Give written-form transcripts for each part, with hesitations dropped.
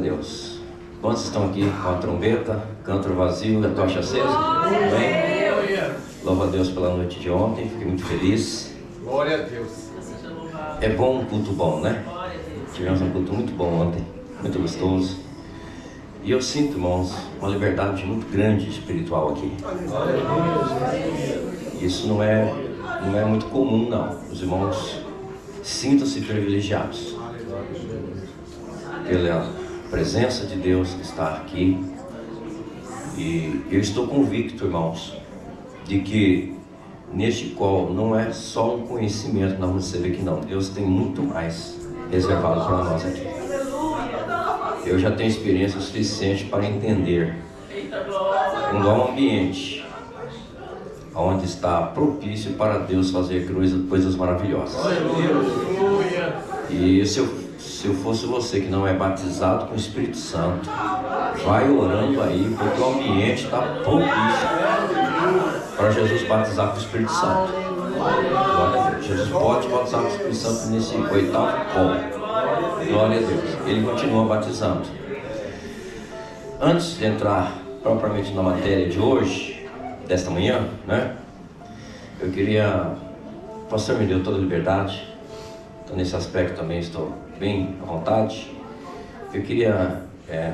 Deus. Quantos estão aqui com a trombeta, cântaro vazio e a tocha acesa? Amém? Louva a Deus pela noite de ontem, fiquei muito feliz. Glória a Deus. É bom um culto bom, né? Tivemos um culto muito bom ontem, muito gostoso. E eu sinto, irmãos, uma liberdade muito grande espiritual aqui. Isso não é muito comum, não. Os irmãos sintam-se privilegiados pela presença de Deus que está aqui. E eu estou convicto, irmãos, de que neste qual não é só um conhecimento, nós vamos receber que não. Deus tem muito mais reservado para nós aqui. Eu já tenho experiência suficiente para entender um ambiente onde está propício para Deus fazer coisas maravilhosas. E se eu fosse você que não é batizado com o Espírito Santo, vai orando aí, porque o ambiente está propício para Jesus batizar com o Espírito Santo. Glória a Deus. Jesus pode batizar com o Espírito Santo nesse 8º pão. Glória a Deus. Ele continua batizando. Antes de entrar propriamente na matéria de hoje, desta manhã, né? Eu queria... O pastor me deu toda a liberdade. Então nesse aspecto também estou bem à vontade. Eu queria,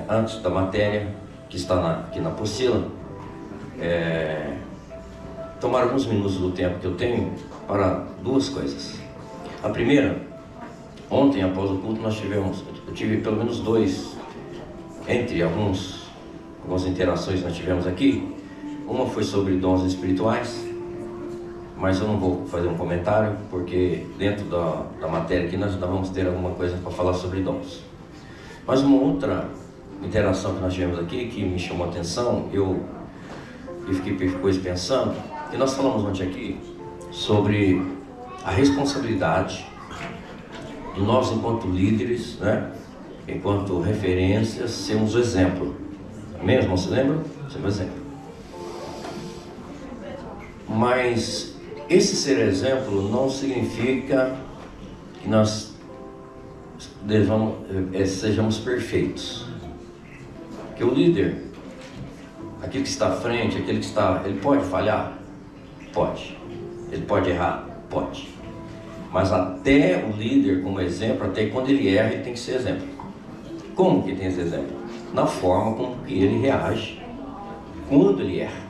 antes da matéria que está aqui na apostila, tomar alguns minutos do tempo que eu tenho para duas coisas. A primeira, ontem após o culto eu tive pelo menos entre algumas interações que nós tivemos aqui. Uma foi sobre dons espirituais, mas eu não vou fazer um comentário, porque dentro da matéria aqui nós vamos ter alguma coisa para falar sobre dons. Mas uma outra interação que nós tivemos aqui, que me chamou a atenção, eu fiquei depois pensando, que nós falamos ontem aqui sobre a responsabilidade de nós enquanto líderes, né? Enquanto referências, sermos o exemplo. Amém, irmão? Você lembra? Sermos o exemplo. Mas esse ser exemplo não significa que nós sejamos perfeitos. Porque o líder, aquele que está à frente, ele pode falhar? Pode. Ele pode errar? Pode. Mas até o líder como exemplo, até quando ele erra, ele tem que ser exemplo. Como que tem esse exemplo? Na forma como que ele reage quando ele erra.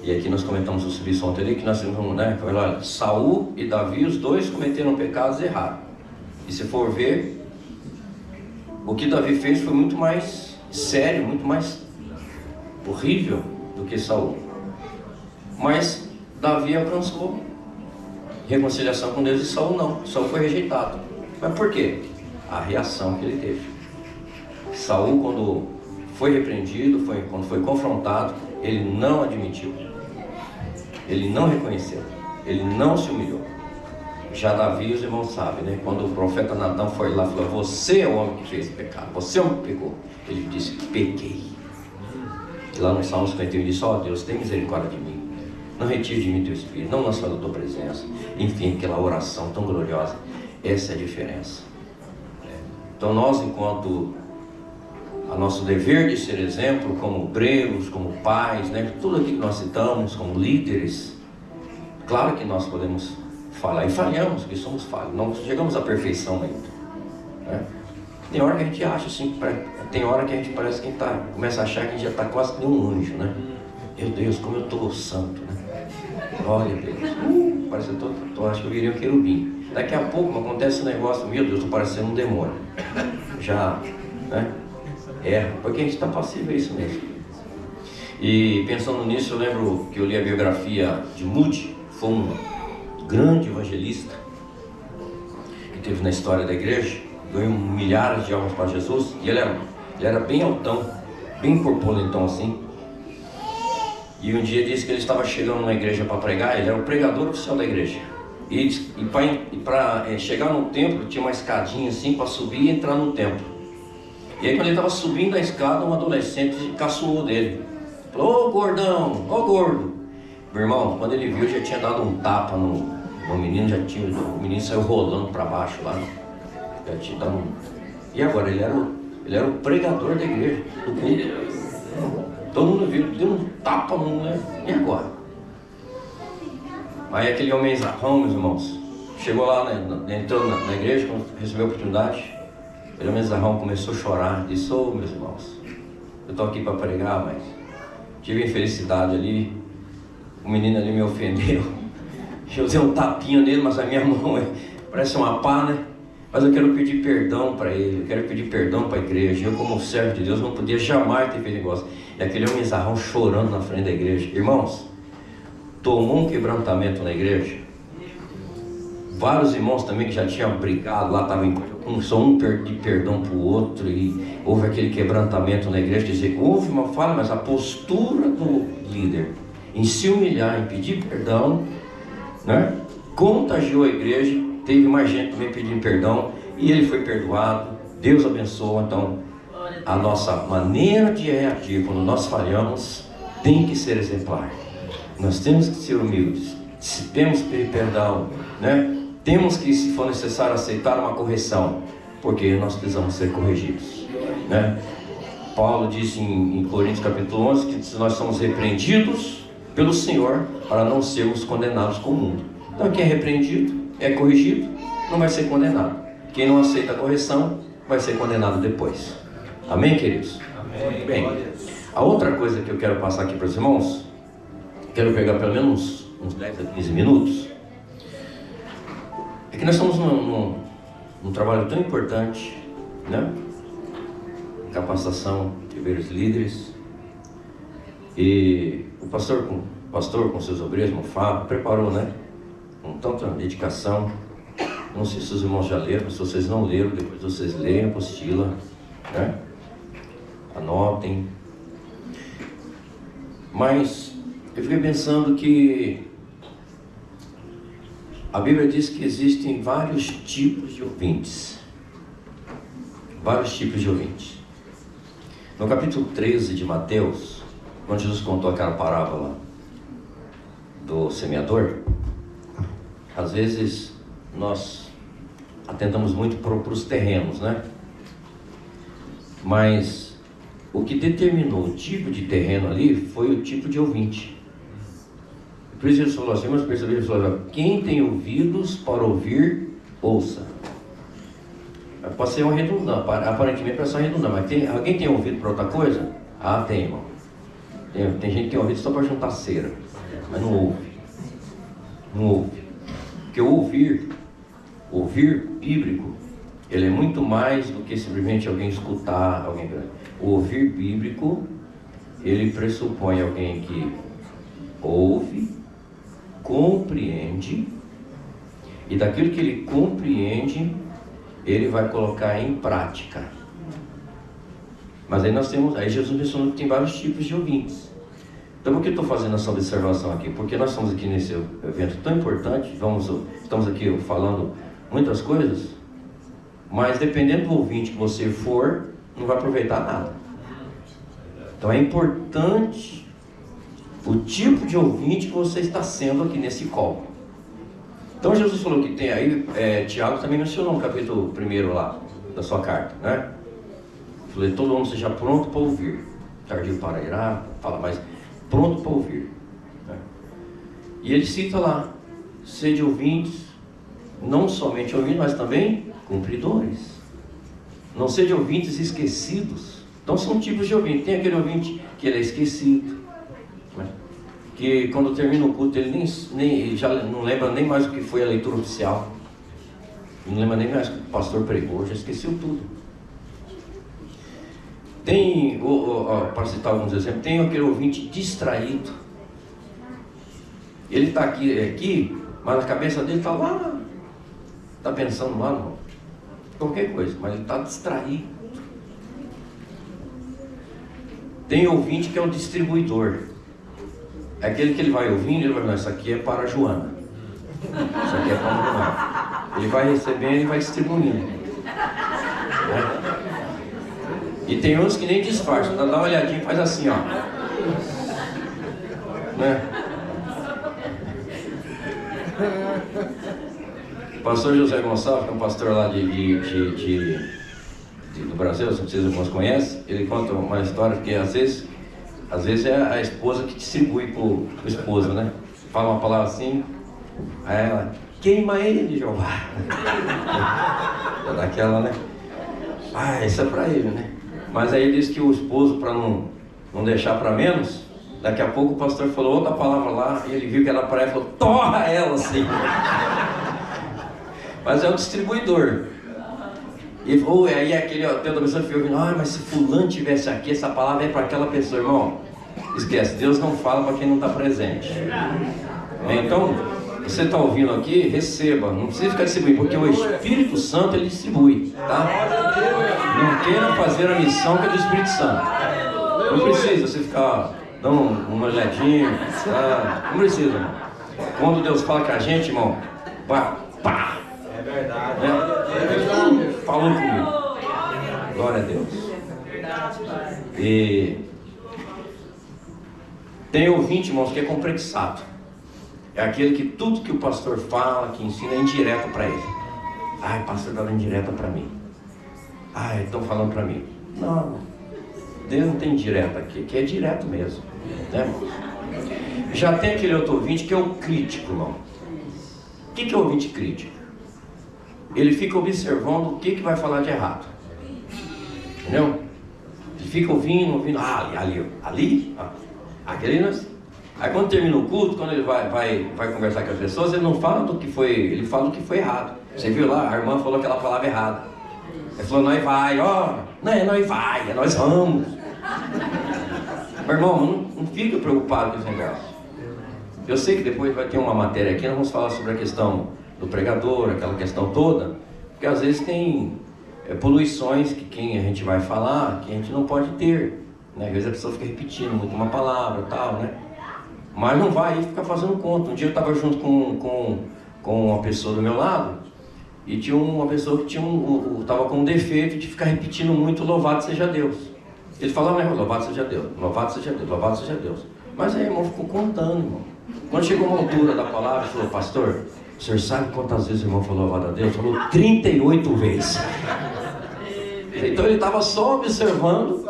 E aqui nós comentamos sobre isso ontem ali, que nós temos, né? Olha, Saul e Davi, os dois cometeram pecados errados. E se for ver, o que Davi fez foi muito mais sério, muito mais horrível do que Saul. Mas Davi alcançou reconciliação com Deus e Saul não. Saul foi rejeitado. Mas por quê? A reação que ele teve. Saul, quando foi repreendido, quando foi confrontado, ele não admitiu. Ele não reconheceu. Ele não se humilhou. Já Davi, os irmãos sabem, né? Quando o profeta Natã foi lá e falou: você é o homem que fez pecado, você é o homem que pecou. Ele disse: pequei. E lá no Salmo 51 ele disse: ó Deus, tem misericórdia de mim. Não retire de mim teu espírito, não lança da tua presença. Enfim, aquela oração tão gloriosa. Essa é a diferença. Então nós, enquanto a nosso dever de ser exemplo, como obreiros, como pais, né? Tudo aquilo que nós citamos, como líderes, claro que nós podemos falhar, e falhamos, porque somos falhos, não chegamos à perfeição ainda, né? Tem hora que a gente acha assim, tem hora que a gente parece que começa a achar que a gente já está quase que um anjo, né? Meu Deus, como eu estou santo, né? Glória a Deus. Parece que eu acho que eu virei um querubim. Daqui a pouco acontece um negócio, meu Deus, estou parecendo um demônio. Já, né? Porque a gente está passível a isso mesmo. E pensando nisso, eu lembro que eu li a biografia de Moody. Foi um grande evangelista que teve na história da igreja, ganhou milhares de almas para Jesus. E ele era bem altão, bem corpulentão assim. E um dia disse que ele estava chegando na igreja para pregar. Ele era o pregador oficial da igreja. E para chegar no templo, tinha uma escadinha assim para subir e entrar no templo. E aí quando ele estava subindo a escada, um adolescente caçoou dele. Falou: ô gordão, ô gordo. Meu irmão, quando ele viu, já tinha dado um tapa no menino, o menino saiu rolando para baixo lá. Já te dá um... E agora, ele era o pregador da igreja, do culto. Todo mundo viu, deu um tapa no... Né? E agora? Aí aquele homem zarrão, meus irmãos, chegou lá, né, entrou na igreja, quando recebeu a oportunidade, aquele homem zarrão começou a chorar, disse: ô, meus irmãos, eu estou aqui para pregar, mas tive infelicidade ali, o menino ali me ofendeu, eu dei um tapinho nele, mas a minha mão parece uma pá, né? Mas eu quero pedir perdão para ele, eu quero pedir perdão para a igreja. Eu, como servo de Deus, não podia jamais ter feito negócio. E aquele homem zarrão chorando na frente da igreja. Irmãos, tomou um quebrantamento na igreja. Vários irmãos também que já tinham brigado lá, estavam só um pedir perdão para o outro, e houve aquele quebrantamento na igreja. Dizer, houve uma fala, mas a postura do líder em se humilhar, em pedir perdão, né, contagiou a igreja. Teve mais gente também pedindo perdão, e ele foi perdoado. Deus abençoa. Então, a nossa maneira de reagir quando nós falhamos tem que ser exemplar. Nós temos que ser humildes, temos que pedir perdão, né? Temos que, se for necessário, aceitar uma correção, porque nós precisamos ser corrigidos, né? Paulo diz em Coríntios capítulo 11 que nós somos repreendidos pelo Senhor para não sermos condenados com o mundo. Então, quem é repreendido, é corrigido, não vai ser condenado. Quem não aceita a correção vai ser condenado depois. Amém, queridos? Amém. Bem, a outra coisa que eu quero passar aqui para os irmãos, quero pegar pelo menos uns 10 a 15 minutos, é que nós estamos num trabalho tão importante, né? Capacitação de verdadeiros líderes. E o pastor com seus obreiros, Fábio, preparou, né, com tanta dedicação. Não sei se os irmãos já leram, mas se vocês não leram, depois vocês leem a apostila, né? Anotem. Mas eu fiquei pensando que a Bíblia diz que existem vários tipos de ouvintes. Vários tipos de ouvintes. No capítulo 13 de Mateus, quando Jesus contou aquela parábola do semeador, às vezes nós atentamos muito para os terrenos, né? Mas o que determinou o tipo de terreno ali foi o tipo de ouvinte. Por isso ele falou assim, mas percebeu, ele falou: quem tem ouvidos para ouvir, ouça. Pode ser uma redundância, aparentemente parece uma redundância, mas alguém tem ouvido para outra coisa? Ah, tem, irmão. Tem gente que tem ouvido só para juntar cera, mas não ouve. Não ouve. Porque ouvir bíblico, ele é muito mais do que simplesmente alguém escutar, alguém. O ouvir bíblico, ele pressupõe alguém que ouve, compreende, e daquilo que ele compreende, ele vai colocar em prática. Mas aí Jesus mencionou que tem vários tipos de ouvintes. Então, por que eu estou fazendo essa observação aqui? Porque nós estamos aqui nesse evento tão importante, estamos aqui falando muitas coisas, mas dependendo do ouvinte que você for, não vai aproveitar nada. Então é importante o tipo de ouvinte que você está sendo aqui nesse call. Então Jesus falou que tem aí, Tiago também mencionou no capítulo 1 lá, da sua carta, né? Falei, todo mundo seja pronto para ouvir, tardio para irar, fala, mas pronto para ouvir, né? E ele cita lá, sede ouvintes, não somente ouvintes, mas também cumpridores. Não sede ouvintes esquecidos. Então são tipos de ouvinte. Tem aquele ouvinte que ele é esquecido, né? Que quando termina o culto ele nem já não lembra nem mais o que foi a leitura oficial, não lembra nem mais o que o pastor pregou, já esqueceu tudo. Tem, para citar alguns exemplos, tem aquele ouvinte distraído. Ele está aqui, mas a cabeça dele está lá, está pensando lá no qualquer coisa, mas ele está distraído. Tem ouvinte que é um distribuidor. É aquele que ele vai ouvindo, ele vai falar, isso aqui é para a Joana, isso aqui é para a Joana. Ele vai recebendo e vai distribuindo, né? E tem uns que nem disfarçam, dá uma olhadinha e faz assim, ó, né? pastor José Gonçalves, que é um pastor lá do Brasil, não sei se os irmãos conhecem, ele conta uma história que às vezes é a esposa que distribui pro esposo, né? Fala uma palavra assim, aí ela, queima ele, Jeová. É daquela, né? Ah, isso é pra ele, né? Mas aí diz que o esposo, para não deixar para menos, daqui a pouco o pastor falou outra palavra lá, e ele viu que era para ela e falou, torra ela assim. Mas é um distribuidor. E aí aquele hotel da pessoa ficou ouvindo, mas se fulano tivesse aqui, essa palavra é para aquela pessoa, irmão. Esquece, Deus não fala para quem não está presente. Então, você está ouvindo aqui, receba, não precisa ficar distribuindo, porque o Espírito Santo ele distribui, tá? Não queira fazer a missão que é do Espírito Santo. Não precisa você ficar dando uma olhadinha, tá? Não precisa, irmão. Quando Deus fala com a gente, irmão, pá! É verdade. Falou comigo. Glória a Deus. E tem ouvinte, irmãos, que é complexado. É aquele que tudo que o pastor fala, que ensina, é indireto para ele. Ai, pastor dando indireta para mim. Ai, estão falando para mim. Não, Deus não tem direto aqui é direto mesmo, né, irmão? Já tem aquele outro ouvinte que é o crítico, irmão. O que é o ouvinte crítico? Ele fica observando o que vai falar de errado. Entendeu? Ele fica ouvindo, ali, aquele não. Aí quando termina o culto, quando ele vai conversar com as pessoas, ele não fala do que foi, ele fala do que foi errado. Você viu lá, a irmã falou aquela palavra errada. Ele falou, nós vai, não é nós vai, é nós vamos. Meu irmão, não fica preocupado com esse negócio. Eu sei que depois vai ter uma matéria aqui, nós vamos falar sobre a questão do pregador, aquela questão toda, porque às vezes tem poluições que quem a gente vai falar, que a gente não pode ter, né? Às vezes a pessoa fica repetindo muito uma palavra e tal, né? Mas não vai ficar fazendo conta. Um dia eu estava junto com uma pessoa do meu lado, e tinha uma pessoa que estava com um defeito de ficar repetindo muito louvado seja Deus. Ele falava, louvado seja Deus, louvado seja Deus, louvado seja Deus. Mas aí, irmão, ficou contando, irmão. Quando chegou uma altura da palavra, ele falou, pastor, o senhor sabe quantas vezes o irmão falou louvado a Deus? Falou 38 vezes. Então ele estava só observando.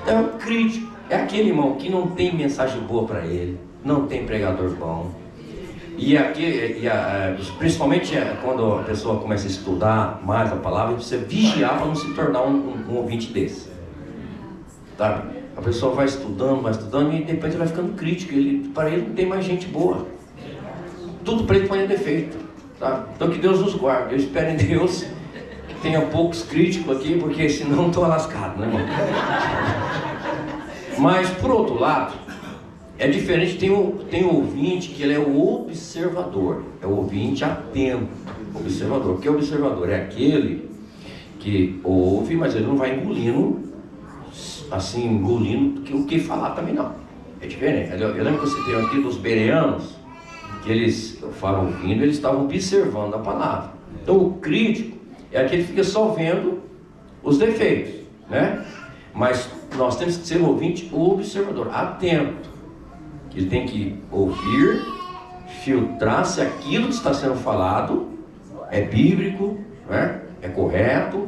É um crítico. É aquele irmão que não tem mensagem boa para ele, não tem pregador bom. Principalmente quando a pessoa começa a estudar mais a palavra, precisa vigiar para não se tornar um ouvinte desse. Sabe? A pessoa vai estudando e depois ele vai ficando crítico. Para ele não tem mais gente boa. Tudo para ele põe defeito. Tá? Então que Deus nos guarde. Eu espero em Deus que tenha poucos críticos aqui, porque senão estou lascado, né, irmão? Mas por outro lado, é diferente. Tem o ouvinte que ele é o observador. É o ouvinte atento. Observador. O que é observador? É aquele que ouve, mas ele não vai engolindo o que falar também não. É diferente. Eu lembro que você tem aqui dos bereanos, que eles falam ouvindo, eles estavam observando a palavra. Então o crítico é aquele que fica só vendo os defeitos, né? Mas nós temos que ser um ouvinte observador, atento. Ele tem que ouvir, filtrar se aquilo que está sendo falado é bíblico, né? É correto.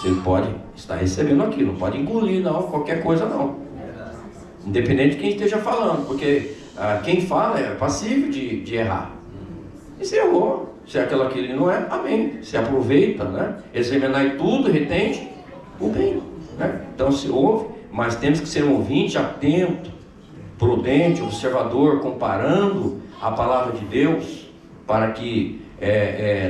Se ele pode estar recebendo aquilo, não pode engolir não, qualquer coisa não. Independente de quem esteja falando, porque quem fala é passível de errar. E se errou, se aquilo não é, amém. Se aproveita, né? Examinar tudo, retende o bem, né? Então se ouve, mas temos que ser um ouvinte atento, prudente, observador, comparando a palavra de Deus, para que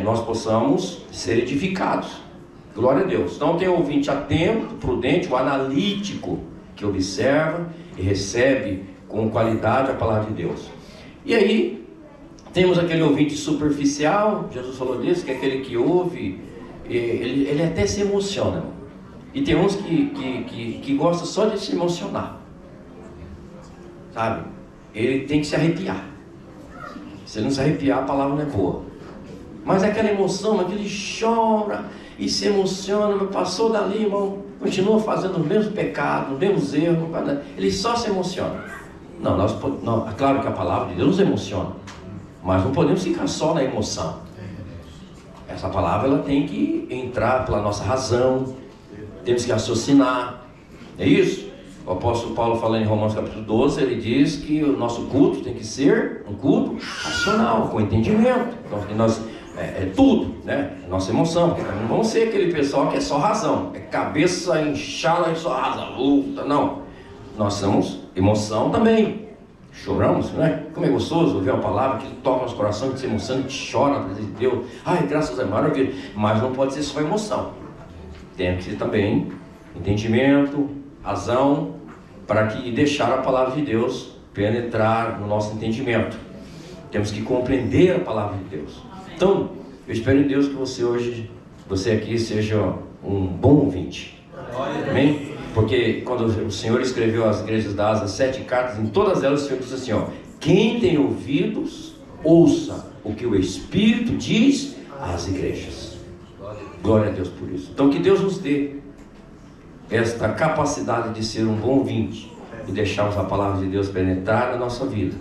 nós possamos ser edificados. Glória a Deus. Então tem o ouvinte atento, prudente, o analítico, que observa e recebe com qualidade a palavra de Deus. E aí temos aquele ouvinte superficial, Jesus falou disso, que é aquele que ouve, ele até se emociona. E tem uns que gostam só de se emocionar, sabe? Ele tem que se arrepiar. Se ele não se arrepiar, a palavra não é boa. Mas aquela emoção, aquele chora e se emociona, mas passou dali, irmão, continua fazendo os mesmos pecados, os mesmos erros, ele só se emociona. Não, é claro que a palavra de Deus nos emociona, mas não podemos ficar só na emoção. essa palavra ela tem que entrar pela nossa razão, temos que raciocinar, é isso? O apóstolo Paulo, falando em Romanos capítulo 12, ele diz que o nosso culto tem que ser um culto racional, com entendimento. Então, nós, tudo, né? Nossa emoção, porque não vamos ser aquele pessoal que é só razão, é cabeça inchada e só razão, luta, não. Nós somos emoção também. Choramos, né? Como é gostoso ouvir uma palavra que toca nosso coração, que se emociona, que chora na presença de Deus. Ai, graças a Deus, maravilha. Mas não pode ser só emoção. Tem que ser também entendimento, razão, para que deixar a palavra de Deus penetrar no nosso entendimento. Temos que compreender a palavra de Deus. Então, eu espero em Deus que você aqui seja um bom ouvinte. Amém? Porque quando o Senhor escreveu às igrejas da Ásia 7 cartas, em todas elas o Senhor disse assim, quem tem ouvidos, ouça o que o Espírito diz às igrejas. Glória a Deus por isso. Então que Deus nos dê esta capacidade de ser um bom ouvinte e deixarmos a palavra de Deus penetrar na nossa vida.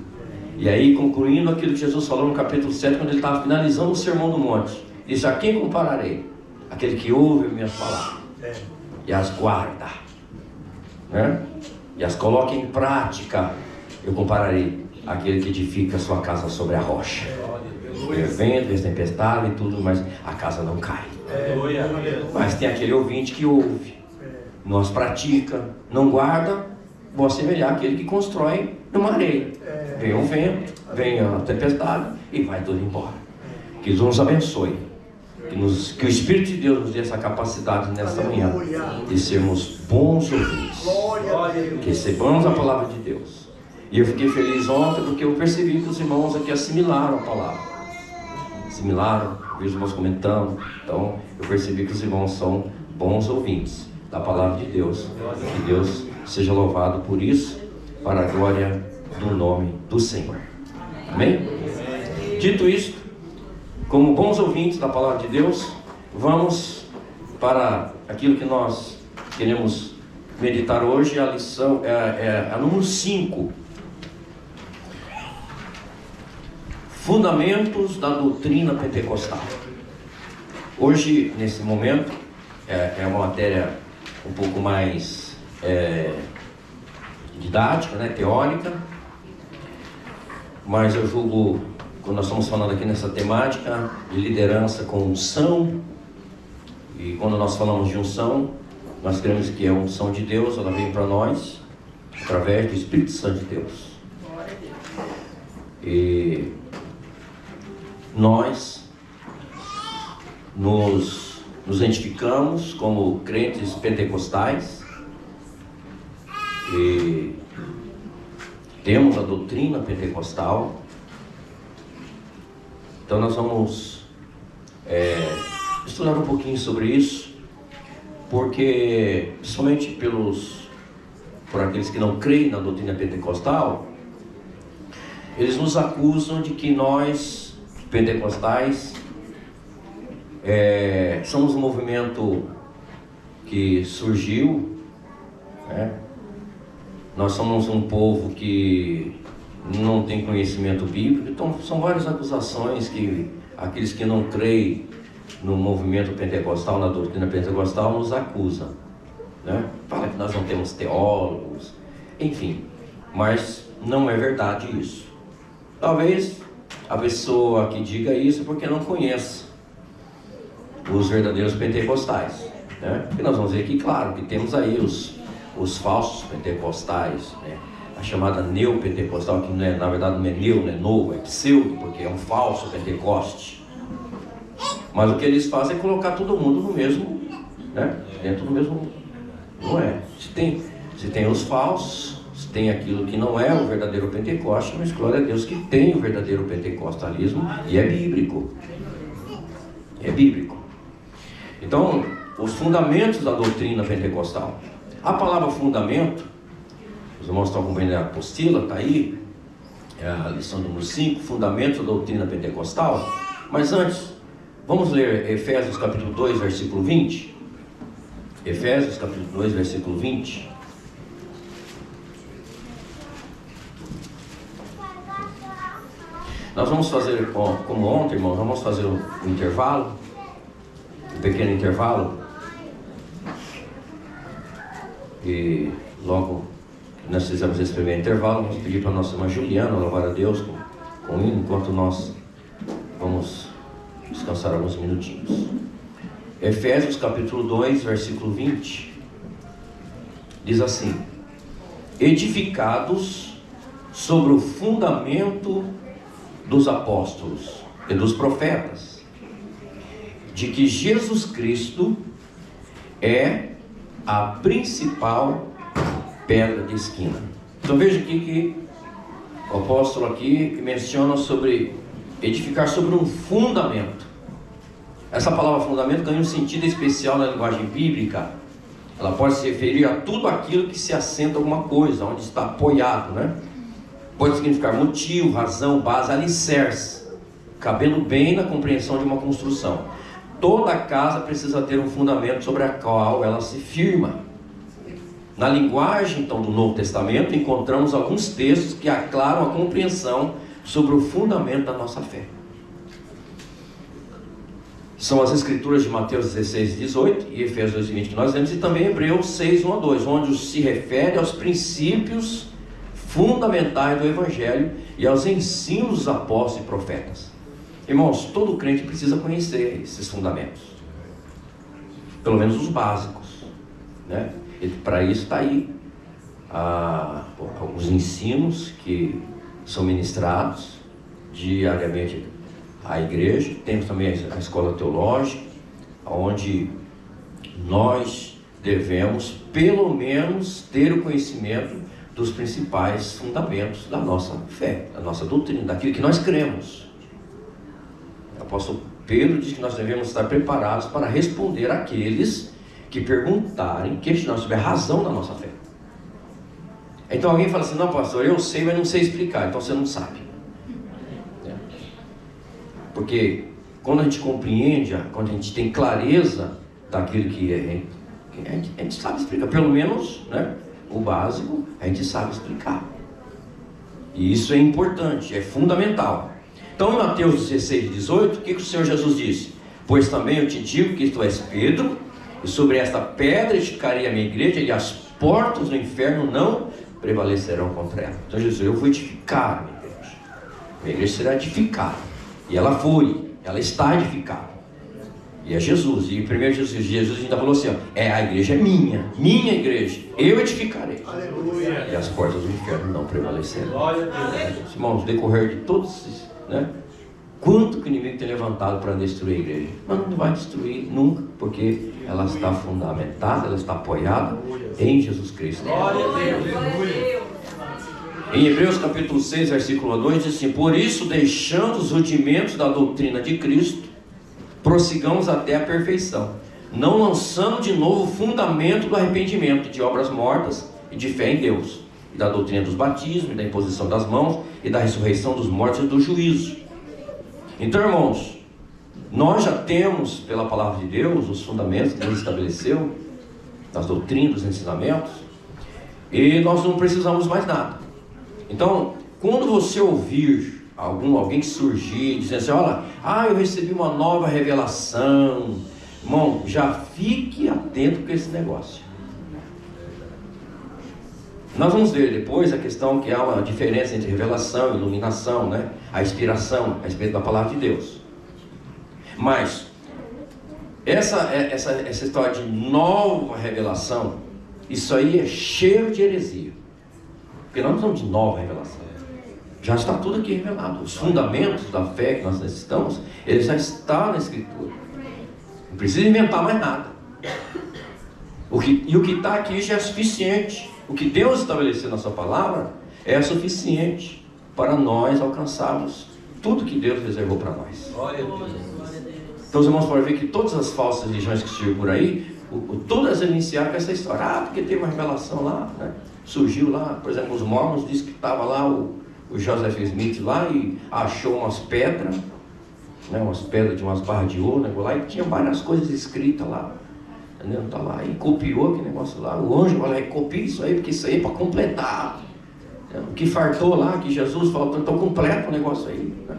E aí, concluindo aquilo que Jesus falou no capítulo 7, quando ele estava finalizando o Sermão do Monte, disse: a quem compararei? Aquele que ouve minhas palavras e as guarda, né? E as coloca em prática. Eu compararei aquele que edifica a sua casa sobre a rocha. Vento, vez tempestade e tudo, mas a casa não cai. Mas tem aquele ouvinte que ouve, não as pratica, não guarda. Vou assemelhar aquele que constrói numa areia. Vem o vento, vem a tempestade e vai tudo embora. Que Deus nos abençoe. Que o Espírito de Deus nos dê essa capacidade nesta manhã de sermos bons ouvintes, que recebamos a palavra de Deus. E eu fiquei feliz ontem porque eu percebi que os irmãos aqui assimilaram a palavra. Assimilaram, vi os irmãos comentando. Então eu percebi que os irmãos são bons ouvintes da palavra de Deus. Que Deus seja louvado por isso, para a glória do nome do Senhor. Amém? Dito isto, como bons ouvintes da palavra de Deus, vamos para aquilo que nós queremos meditar hoje. A lição é a número 5. Fundamentos da doutrina pentecostal. Hoje, nesse momento, é uma matéria um pouco mais didática, né, teórica, mas eu julgo, quando nós estamos falando aqui nessa temática de liderança com unção, e quando nós falamos de unção, nós cremos que é a unção de Deus, ela vem para nós através do Espírito Santo de Deus. E nós nos identificamos como crentes pentecostais e temos a doutrina pentecostal. Então nós vamos estudar um pouquinho sobre isso, porque principalmente por aqueles que não creem na doutrina pentecostal, eles nos acusam de que nós, pentecostais, somos um movimento que surgiu, né? Nós somos um povo que não tem conhecimento bíblico. Então são várias acusações que aqueles que não creem no movimento pentecostal, na doutrina pentecostal, nos acusam, né? Fala que nós não temos teólogos, enfim, mas não é verdade isso. Talvez a pessoa que diga isso porque não conhece os verdadeiros pentecostais, né? Porque nós vamos ver aqui, claro, que temos aí os falsos pentecostais, né? A chamada neopentecostal, que não é, na verdade não é neo, não é novo, é pseudo, porque é um falso pentecoste. Mas o que eles fazem é colocar todo mundo no mesmo, né? Dentro do mesmo, não é? Se tem os falsos, se tem aquilo que não é o verdadeiro pentecoste, mas glória a Deus que tem o verdadeiro pentecostalismo e é bíblico. É bíblico. Então, os fundamentos da doutrina pentecostal. A palavra fundamento, os irmãos estão acompanhando a apostila, está aí, é a lição número 5, fundamentos da doutrina pentecostal. Mas antes, vamos ler Efésios capítulo 2, versículo 20. Efésios capítulo 2, versículo 20. Nós vamos fazer, como ontem, irmãos, vamos fazer um intervalo. pequeno intervalo. E logo que nós fizemos esse primeiro intervalo, vamos pedir para a nossa irmã Juliana louvar a Deus com o hino, enquanto nós vamos descansar alguns minutinhos. Efésios capítulo 2, versículo 20, diz assim: edificados sobre o fundamento dos apóstolos e dos profetas, de que Jesus Cristo é a principal pedra de esquina. Então veja aqui que o apóstolo aqui menciona sobre edificar sobre um fundamento. Essa palavra fundamento ganha um sentido especial na linguagem bíblica. Ela pode se referir a tudo aquilo que se assenta a alguma coisa, onde está apoiado, né? Pode significar motivo, razão, base, alicerce, cabendo bem na compreensão de uma construção. Toda casa precisa ter um fundamento sobre a qual ela se firma. Na linguagem, então, do Novo Testamento, encontramos alguns textos que aclaram a compreensão sobre o fundamento da nossa fé. São as escrituras de Mateus 16, 18 e Efésios 2, 20 que nós lemos, e também Hebreus 6, 1 a 2, onde se refere aos princípios fundamentais do Evangelho e aos ensinos dos apóstolos e profetas. Irmãos, todo crente precisa conhecer esses fundamentos, pelo menos os básicos, né? E para isso está aí alguns ensinos que são ministrados diariamente à igreja. Temos também a escola teológica, onde nós devemos pelo menos ter o conhecimento dos principais fundamentos da nossa fé, da nossa doutrina, daquilo que nós cremos. O apóstolo Pedro diz que nós devemos estar preparados para responder àqueles que perguntarem, questionarem sobre a razão da nossa fé. Então alguém fala assim: não, pastor, eu sei, mas não sei explicar. Então você não sabe. Porque quando a gente compreende, quando a gente tem clareza daquilo que a gente sabe explicar, pelo menos, né, o básico a gente sabe explicar. E isso é importante, é fundamental. Então em Mateus 16, 18, o que o Senhor Jesus disse? Pois também eu te digo que tu és Pedro, e sobre esta pedra edificarei a minha igreja, e as portas do inferno não prevalecerão contra ela. Então Jesus, eu vou edificar a minha igreja. A minha igreja será edificada. E ela está edificada. E é Jesus. E primeiro Jesus ainda falou assim: ó, a igreja é minha igreja, eu edificarei. Aleluia. E as portas do inferno não prevalecerão. Glória a Deus. Irmãos, no decorrer de todos esses, né? Quanto que o inimigo tem levantado para destruir a igreja? Mas não vai destruir nunca, porque ela está fundamentada, ela está apoiada em Jesus Cristo. Glória a Deus. Em Hebreus capítulo 6, versículo 2, diz assim: por isso, deixando os rudimentos da doutrina de Cristo, prossigamos até a perfeição, não lançando de novo o fundamento do arrependimento, de obras mortas e de fé em Deus, e da doutrina dos batismos, e da imposição das mãos, e da ressurreição dos mortos e do juízo. Então, irmãos, nós já temos, pela palavra de Deus, os fundamentos que Deus estabeleceu, das doutrinas, dos ensinamentos, e nós não precisamos mais nada. Então, quando você ouvir alguém que surgir dizendo assim: olha, eu recebi uma nova revelação, irmão, já fique atento com esse negócio. Nós vamos ver depois a questão que há uma diferença entre revelação e iluminação, né? A inspiração a respeito da palavra de Deus. Mas essa história de nova revelação, isso aí é cheio de heresia. Porque nós não precisamos de nova revelação. Já está tudo aqui revelado. Os fundamentos da fé que nós necessitamos, ele já está na Escritura. Não precisa inventar mais nada. O que está aqui já é suficiente. O que Deus estabeleceu na sua palavra é suficiente para nós alcançarmos tudo que Deus reservou para nós. Então os irmãos podem ver que todas as falsas religiões que surgem por aí, todas iniciaram com essa história. Porque teve uma revelação lá, né? Surgiu lá, por exemplo, os mormons dizem que estava lá o Joseph Smith lá e achou umas pedras, né? Umas pedras de umas barras de ouro, né? Lá, e tinha várias coisas escritas lá. Tá lá, e copiou aquele negócio lá. O anjo vai lá e copia isso aí, porque isso aí é para completar. O que fartou lá, que Jesus faltou, então completa o negócio aí, né?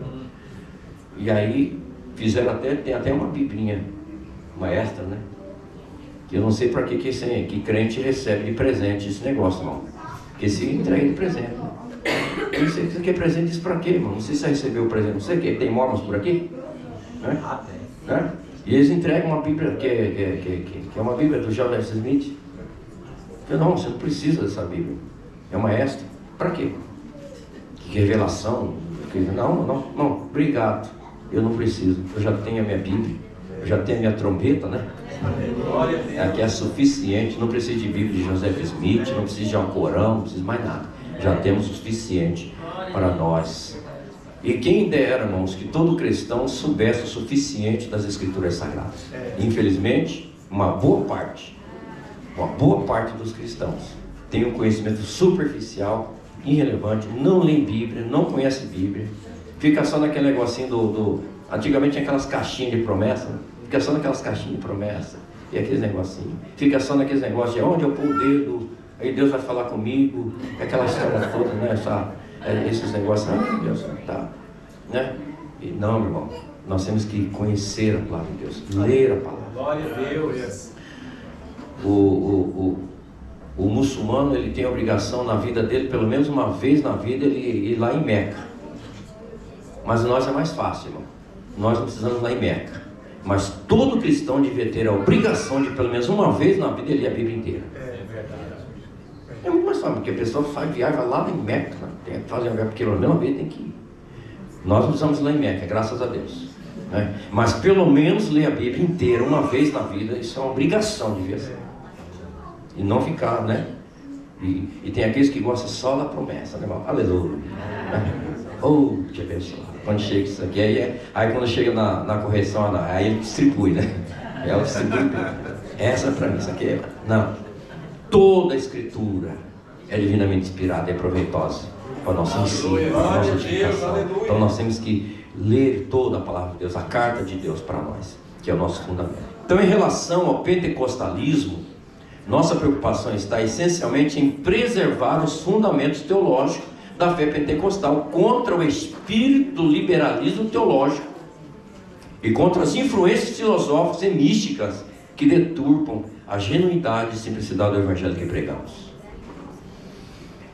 E aí fizeram tem até uma biblinha uma extra, né? Que eu não sei para que crente recebe de presente esse negócio, não. Porque se entrega de presente, né? Eu não sei, você quer presente isso para quê, irmão? Não sei se você recebeu o presente, não sei o que, tem mormons por aqui? Né? Né? E eles entregam uma Bíblia, que é uma Bíblia do Joseph Smith. Eu, não, você não precisa dessa Bíblia. É uma extra. Para quê? Que revelação? Não, obrigado. Eu não preciso. Eu já tenho a minha Bíblia. Eu já tenho a minha trombeta, né? Aqui é suficiente. Não preciso de Bíblia de Joseph Smith, não preciso de Alcorão, não preciso mais nada. Já temos o suficiente para nós. E quem dera, irmãos, que todo cristão soubesse o suficiente das Escrituras Sagradas. Infelizmente, uma boa parte dos cristãos tem um conhecimento superficial, irrelevante, não lê Bíblia, não conhece Bíblia, fica só naquele negocinho antigamente tinha aquelas caixinhas de promessa, né? Fica só naquelas caixinhas de promessa, e aqueles negocinhos, fica só naqueles negócios de onde eu pôr o dedo, aí Deus vai falar comigo, aquela história toda, né? Esses negócios, Deus, tá, né? E não, meu irmão, nós temos que conhecer a palavra de Deus, ler a palavra. Glória a Deus. O muçulmano, ele tem a obrigação na vida dele, pelo menos uma vez na vida, ele ir lá em Meca. Mas nós é mais fácil, irmão. Nós não precisamos ir lá em Meca. Mas todo cristão devia ter a obrigação de, pelo menos uma vez na vida, ele ler a Bíblia inteira. É verdade. É muito mais fácil, porque a pessoa faz viagem, vai lá em Meca, né? Tem que fazer uma viagem, porque pelo menos uma vez tem que ir. Nós não precisamos ir lá em Meca, graças a Deus, né? Mas pelo menos ler a Bíblia inteira uma vez na vida, isso é uma obrigação, devia ser. E não ficar, né? E tem aqueles que gostam só da promessa, né, irmão? Aleluia. Oh, te abençoe. Quando chega isso aqui, aí quando chega na correção, aí ele distribui, né? Ela distribui. Essa é para mim, isso aqui é. Não. Toda a Escritura é divinamente inspirada e proveitosa para o nosso ensino, para a nossa edificação. Então nós temos que ler toda a palavra de Deus, a carta de Deus para nós, que é o nosso fundamento. Então, em relação ao pentecostalismo, nossa preocupação está essencialmente em preservar os fundamentos teológicos da fé pentecostal contra o espírito do liberalismo teológico e contra as influências filosóficas e místicas que deturpam a genuidade e simplicidade do evangelho que pregamos.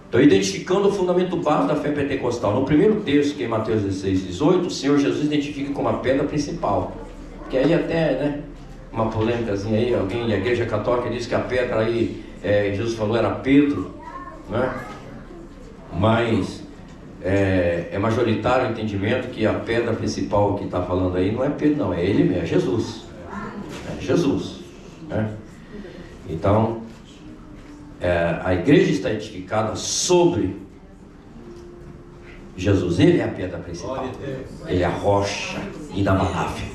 Então, identificando o fundamento básico da fé pentecostal, no primeiro texto, que é em Mateus 16, 18, o Senhor Jesus identifica como a pedra principal, que aí até, né, uma polêmicazinha aí, alguém da igreja católica diz que a pedra aí, Jesus falou, era Pedro, né? Mas é majoritário o entendimento que a pedra principal que está falando aí não é Pedro, não, é ele mesmo, é Jesus. É Jesus, né? Então, a igreja está edificada sobre Jesus. Ele é a pedra principal, ele é a rocha inabalável.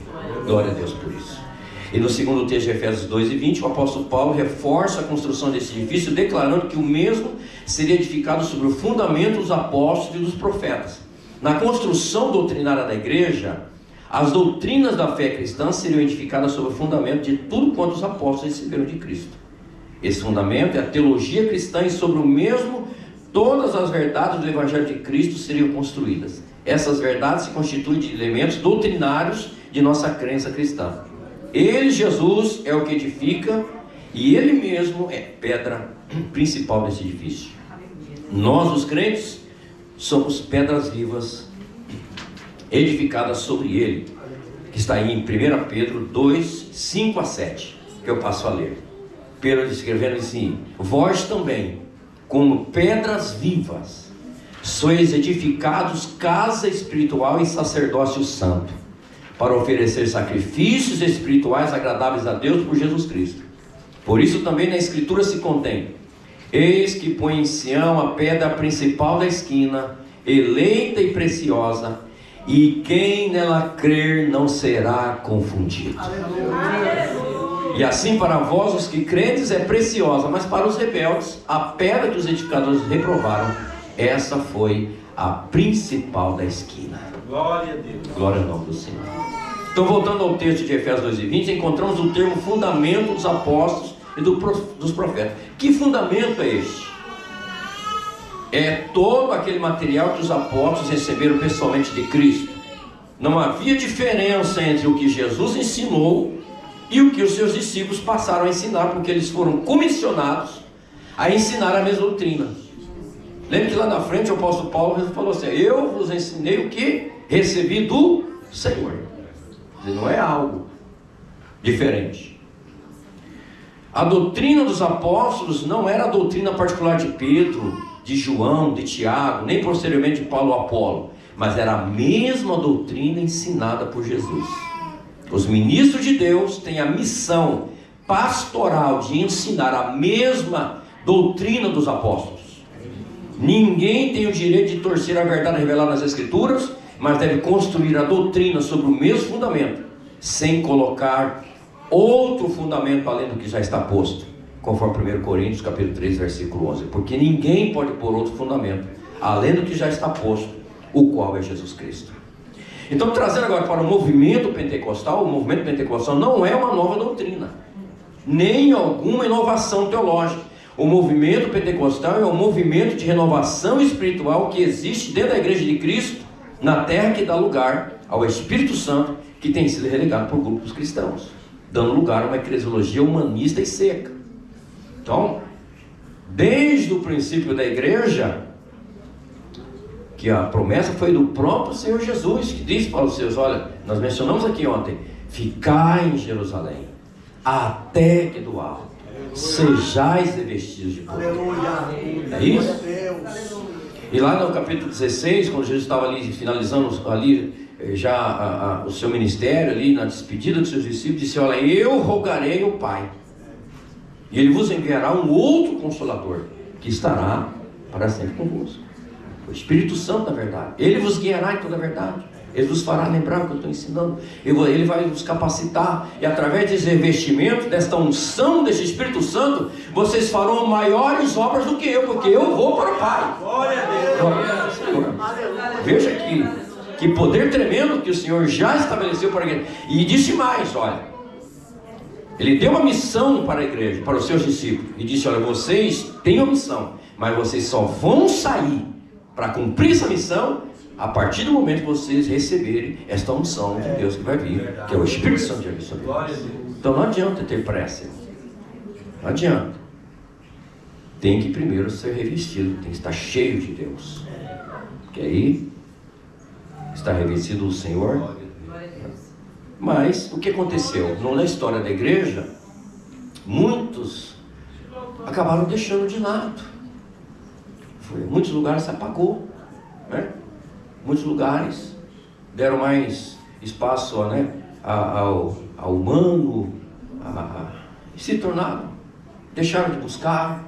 Glória a Deus por isso. E no segundo texto de Efésios 2:20, o apóstolo Paulo reforça a construção desse edifício, declarando que o mesmo seria edificado sobre o fundamento dos apóstolos e dos profetas. Na construção doutrinária da igreja, as doutrinas da fé cristã seriam edificadas sobre o fundamento de tudo quanto os apóstolos receberam de Cristo. Esse fundamento é a teologia cristã, e sobre o mesmo todas as verdades do Evangelho de Cristo seriam construídas. Essas verdades se constituem de elementos doutrinários de nossa crença cristã. Ele, Jesus, é o que edifica, e Ele mesmo é a pedra principal desse edifício. Nós, os crentes, somos pedras vivas edificadas sobre Ele, que está aí em 1 Pedro 2, 5 a 7, que eu passo a ler. Pedro escrevendo assim: vós também, como pedras vivas, sois edificados casa espiritual e sacerdócio santo, para oferecer sacrifícios espirituais agradáveis a Deus por Jesus Cristo. Por isso também na Escritura se contém: eis que põe em Sião a pedra principal da esquina, eleita e preciosa, e quem nela crer não será confundido. E assim para vós os que credes é preciosa, mas para os rebeldes, a pedra que os edificadores reprovaram, essa foi a principal da esquina. Glória a Deus. Glória ao nome do Senhor. Então, voltando ao texto de Efésios 2:20, encontramos o termo fundamento dos apóstolos e dos profetas. Que fundamento é este? É todo aquele material que os apóstolos receberam pessoalmente de Cristo. Não havia diferença entre o que Jesus ensinou e o que os seus discípulos passaram a ensinar, porque eles foram comissionados a ensinar a mesma doutrina. Lembra que lá na frente o apóstolo Paulo falou assim: eu vos ensinei o que recebi do Senhor. Não é algo diferente. A doutrina dos apóstolos não era a doutrina particular de Pedro, de João, de Tiago, nem posteriormente de Paulo ou Apolo, mas era a mesma doutrina ensinada por Jesus. Os ministros de Deus têm a missão pastoral de ensinar a mesma doutrina dos apóstolos. Ninguém tem o direito de torcer a verdade revelada nas Escrituras, mas deve construir a doutrina sobre o mesmo fundamento, sem colocar outro fundamento além do que já está posto, conforme 1 Coríntios capítulo 3, versículo 11. Porque ninguém pode pôr outro fundamento além do que já está posto, o qual é Jesus Cristo. Então, trazendo agora para o movimento pentecostal não é uma nova doutrina, nem alguma inovação teológica. O movimento pentecostal é um movimento de renovação espiritual que existe dentro da igreja de Cristo na terra, que dá lugar ao Espírito Santo, que tem sido relegado por grupos cristãos, dando lugar a uma eclesiologia humanista e seca. Então, desde o princípio da igreja, que a promessa foi do próprio Senhor Jesus, que disse para os seus: olha, nós mencionamos aqui ontem, ficai em Jerusalém, até que do alto sejais revestidos de poder. É isso? E lá no capítulo 16, quando Jesus estava ali finalizando ali já o seu ministério, ali na despedida dos seus discípulos, disse: olha, eu rogarei ao Pai, e Ele vos enviará um outro Consolador, que estará para sempre convosco, o Espírito Santo da verdade. Ele vos guiará em toda a verdade, Ele vos fará lembrar o que eu estou ensinando, Ele vai vos capacitar, e através desse revestimento, desta unção desse Espírito Santo, vocês farão maiores obras do que eu, porque eu vou para o Pai. Glória a Deus, Senhor. Veja que poder tremendo que o Senhor já estabeleceu para a igreja. E disse mais: olha, Ele deu uma missão para a igreja, para os seus discípulos, e disse: olha, vocês têm uma missão, mas vocês só vão sair para cumprir essa missão a partir do momento que vocês receberem esta unção de Deus que vai vir, que é o Espírito Santo de Deus sobre vocês. Então não adianta ter pressa, não adianta. Tem que primeiro ser revestido, tem que estar cheio de Deus, porque aí está revestido do Senhor. Mas o que aconteceu? Na história da igreja, muitos acabaram deixando de lado. Em muitos lugares se apagou, né? Muitos lugares deram mais espaço, né, ao humano, e se tornaram, deixaram de buscar,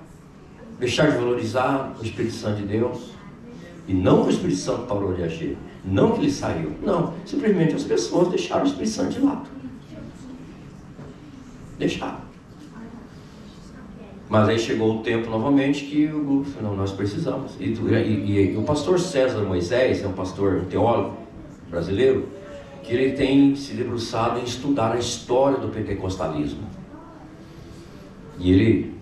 deixaram de valorizar o Espírito Santo de Deus. E não que o Espírito Santo parou de agir, não que ele saiu, não, simplesmente as pessoas deixaram o Espírito Santo de lado. Deixaram. Mas aí chegou o tempo novamente que o grupo falou: não, nós precisamos. E o pastor César Moisés é um pastor, um teólogo brasileiro, que ele tem se debruçado em estudar a história do pentecostalismo. E ele,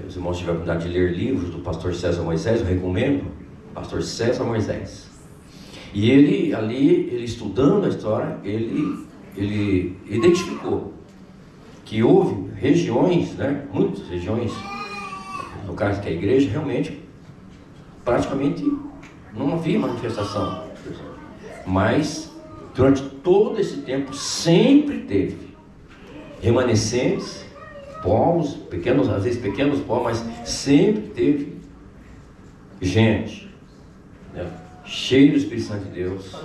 os irmãos tiveram a oportunidade de ler livros do pastor César Moisés, eu recomendo, pastor César Moisés. E ele estudando a história, ele identificou que houve regiões, né, muitas regiões, no caso que a igreja realmente, praticamente não havia manifestação, mas durante todo esse tempo sempre teve remanescentes, povos, pequenos, às vezes pequenos povos, mas sempre teve gente, né, cheia do Espírito Santo de Deus,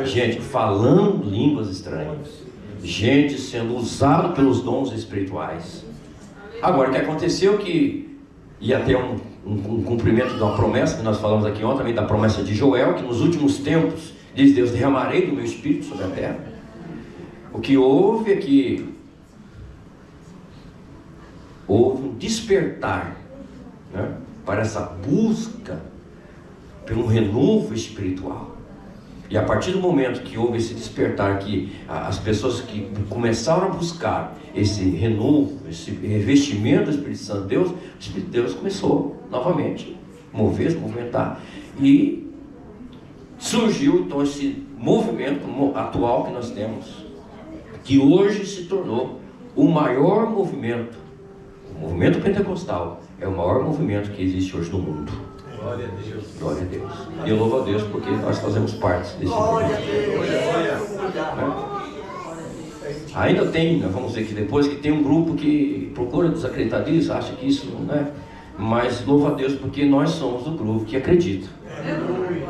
gente falando línguas estranhas, gente sendo usado pelos dons espirituais. Agora, o que aconteceu ia ter um cumprimento de uma promessa que nós falamos aqui ontem, também da promessa de Joel, que nos últimos tempos, diz Deus, derramarei do meu Espírito sobre a terra. O que houve é que houve um despertar, né, para essa busca pelo renovo espiritual. E a partir do momento que houve esse despertar, que as pessoas que começaram a buscar esse renovo, esse revestimento do Espírito Santo de Deus, o Espírito de Deus começou novamente a mover, se movimentar. E surgiu então esse movimento atual que nós temos, que hoje se tornou o maior movimento. O movimento pentecostal é o maior movimento que existe hoje no mundo. Glória a Deus. Glória a Deus. E eu louvo a Deus porque nós fazemos parte desse movimento. Ainda tem, vamos ver que depois, que tem um grupo que procura desacreditar disso, acha que isso não é. Mas louvo a Deus porque nós somos o grupo que acredita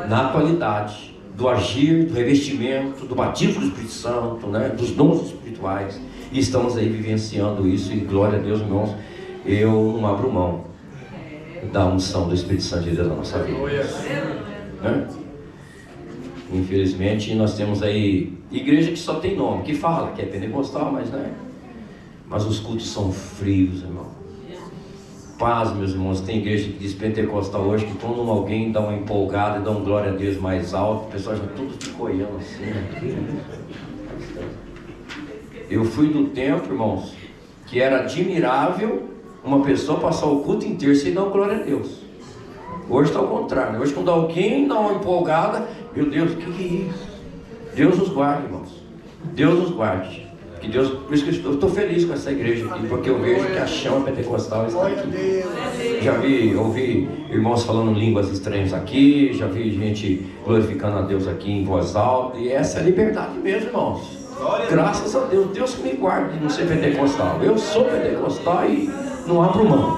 na atualidade do agir, do revestimento, do batismo do Espírito Santo, né, dos dons espirituais, e estamos aí vivenciando isso, e glória a Deus, irmãos, eu não abro mão da unção do Espírito Santo de Deus na nossa vida, né? Infelizmente nós temos aí igreja que só tem nome, que fala que é pentecostal, mas os cultos são frios, irmão. Paz, meus irmãos, tem igreja que diz pentecostal hoje, que quando alguém dá uma empolgada e dá um glória a Deus mais alto, o pessoal já tudo fica olhando assim. Eu fui do tempo, irmãos, que era admirável uma pessoa passar o culto inteiro sem dar um glória a Deus. Hoje está ao contrário. Hoje, quando alguém dá uma empolgada, meu Deus, o que é isso? Deus nos guarde, irmãos. Deus nos guarde. Que Deus, por isso que eu estou feliz com essa igreja aqui, porque eu vejo que a chama pentecostal está aqui. Ouvi irmãos falando línguas estranhas aqui, já vi gente glorificando a Deus aqui em voz alta, e essa é a liberdade mesmo, irmãos. Graças a Deus, Deus que me guarde de não ser pentecostal. Eu sou pentecostal e não abro mão.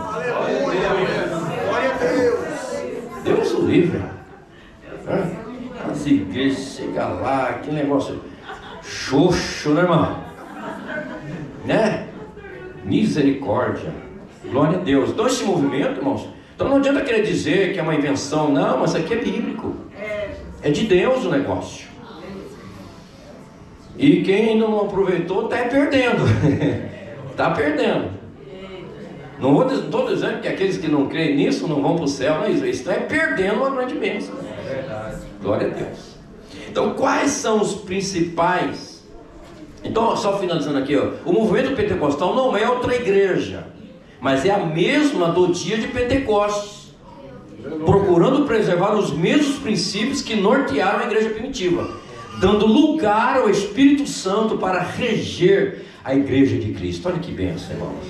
Deus o livre. As igrejas chegam lá, que negócio xoxo, né, irmão? Né? Misericórdia. Glória a Deus. Então esse movimento, irmãos, então não adianta querer dizer que é uma invenção. Não, mas isso aqui é bíblico. É de Deus o negócio. E quem ainda não aproveitou está perdendo. Está perdendo. Não estou dizendo que aqueles que não creem nisso não vão para o céu, não é isso. Está perdendo uma grande bênção. É verdade. Glória a Deus. Então quais são os principais? Então, só finalizando aqui, ó, o movimento pentecostal não é outra igreja, mas é a mesma do dia de Pentecostes, procurando preservar os mesmos princípios que nortearam a igreja primitiva, dando lugar ao Espírito Santo para reger a igreja de Cristo. Olha que bênção, irmãos.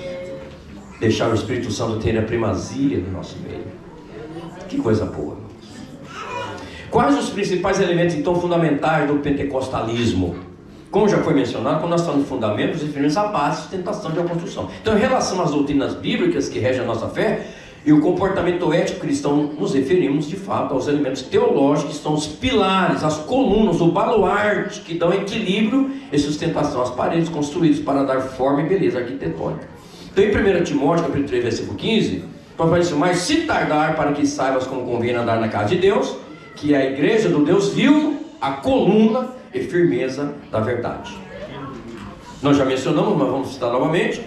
Deixar o Espírito Santo ter a primazia no nosso meio. Que coisa boa, irmãos. Quais os principais elementos, então, fundamentais do pentecostalismo? Como já foi mencionado, quando nós falamos de fundamentos, referimos à base de sustentação de uma construção. Então, em relação às doutrinas bíblicas que regem a nossa fé e o comportamento ético cristão, nos referimos de fato aos elementos teológicos, que são os pilares, as colunas, o baluarte que dão equilíbrio e sustentação às paredes construídas para dar forma e beleza arquitetônica. Então, em 1 Timóteo, capítulo 3, versículo 15, fala assim: mas se tardar, para que saibas como convém andar na casa de Deus, que a igreja do Deus viu a coluna e firmeza da verdade. Nós já mencionamos, mas vamos citar novamente.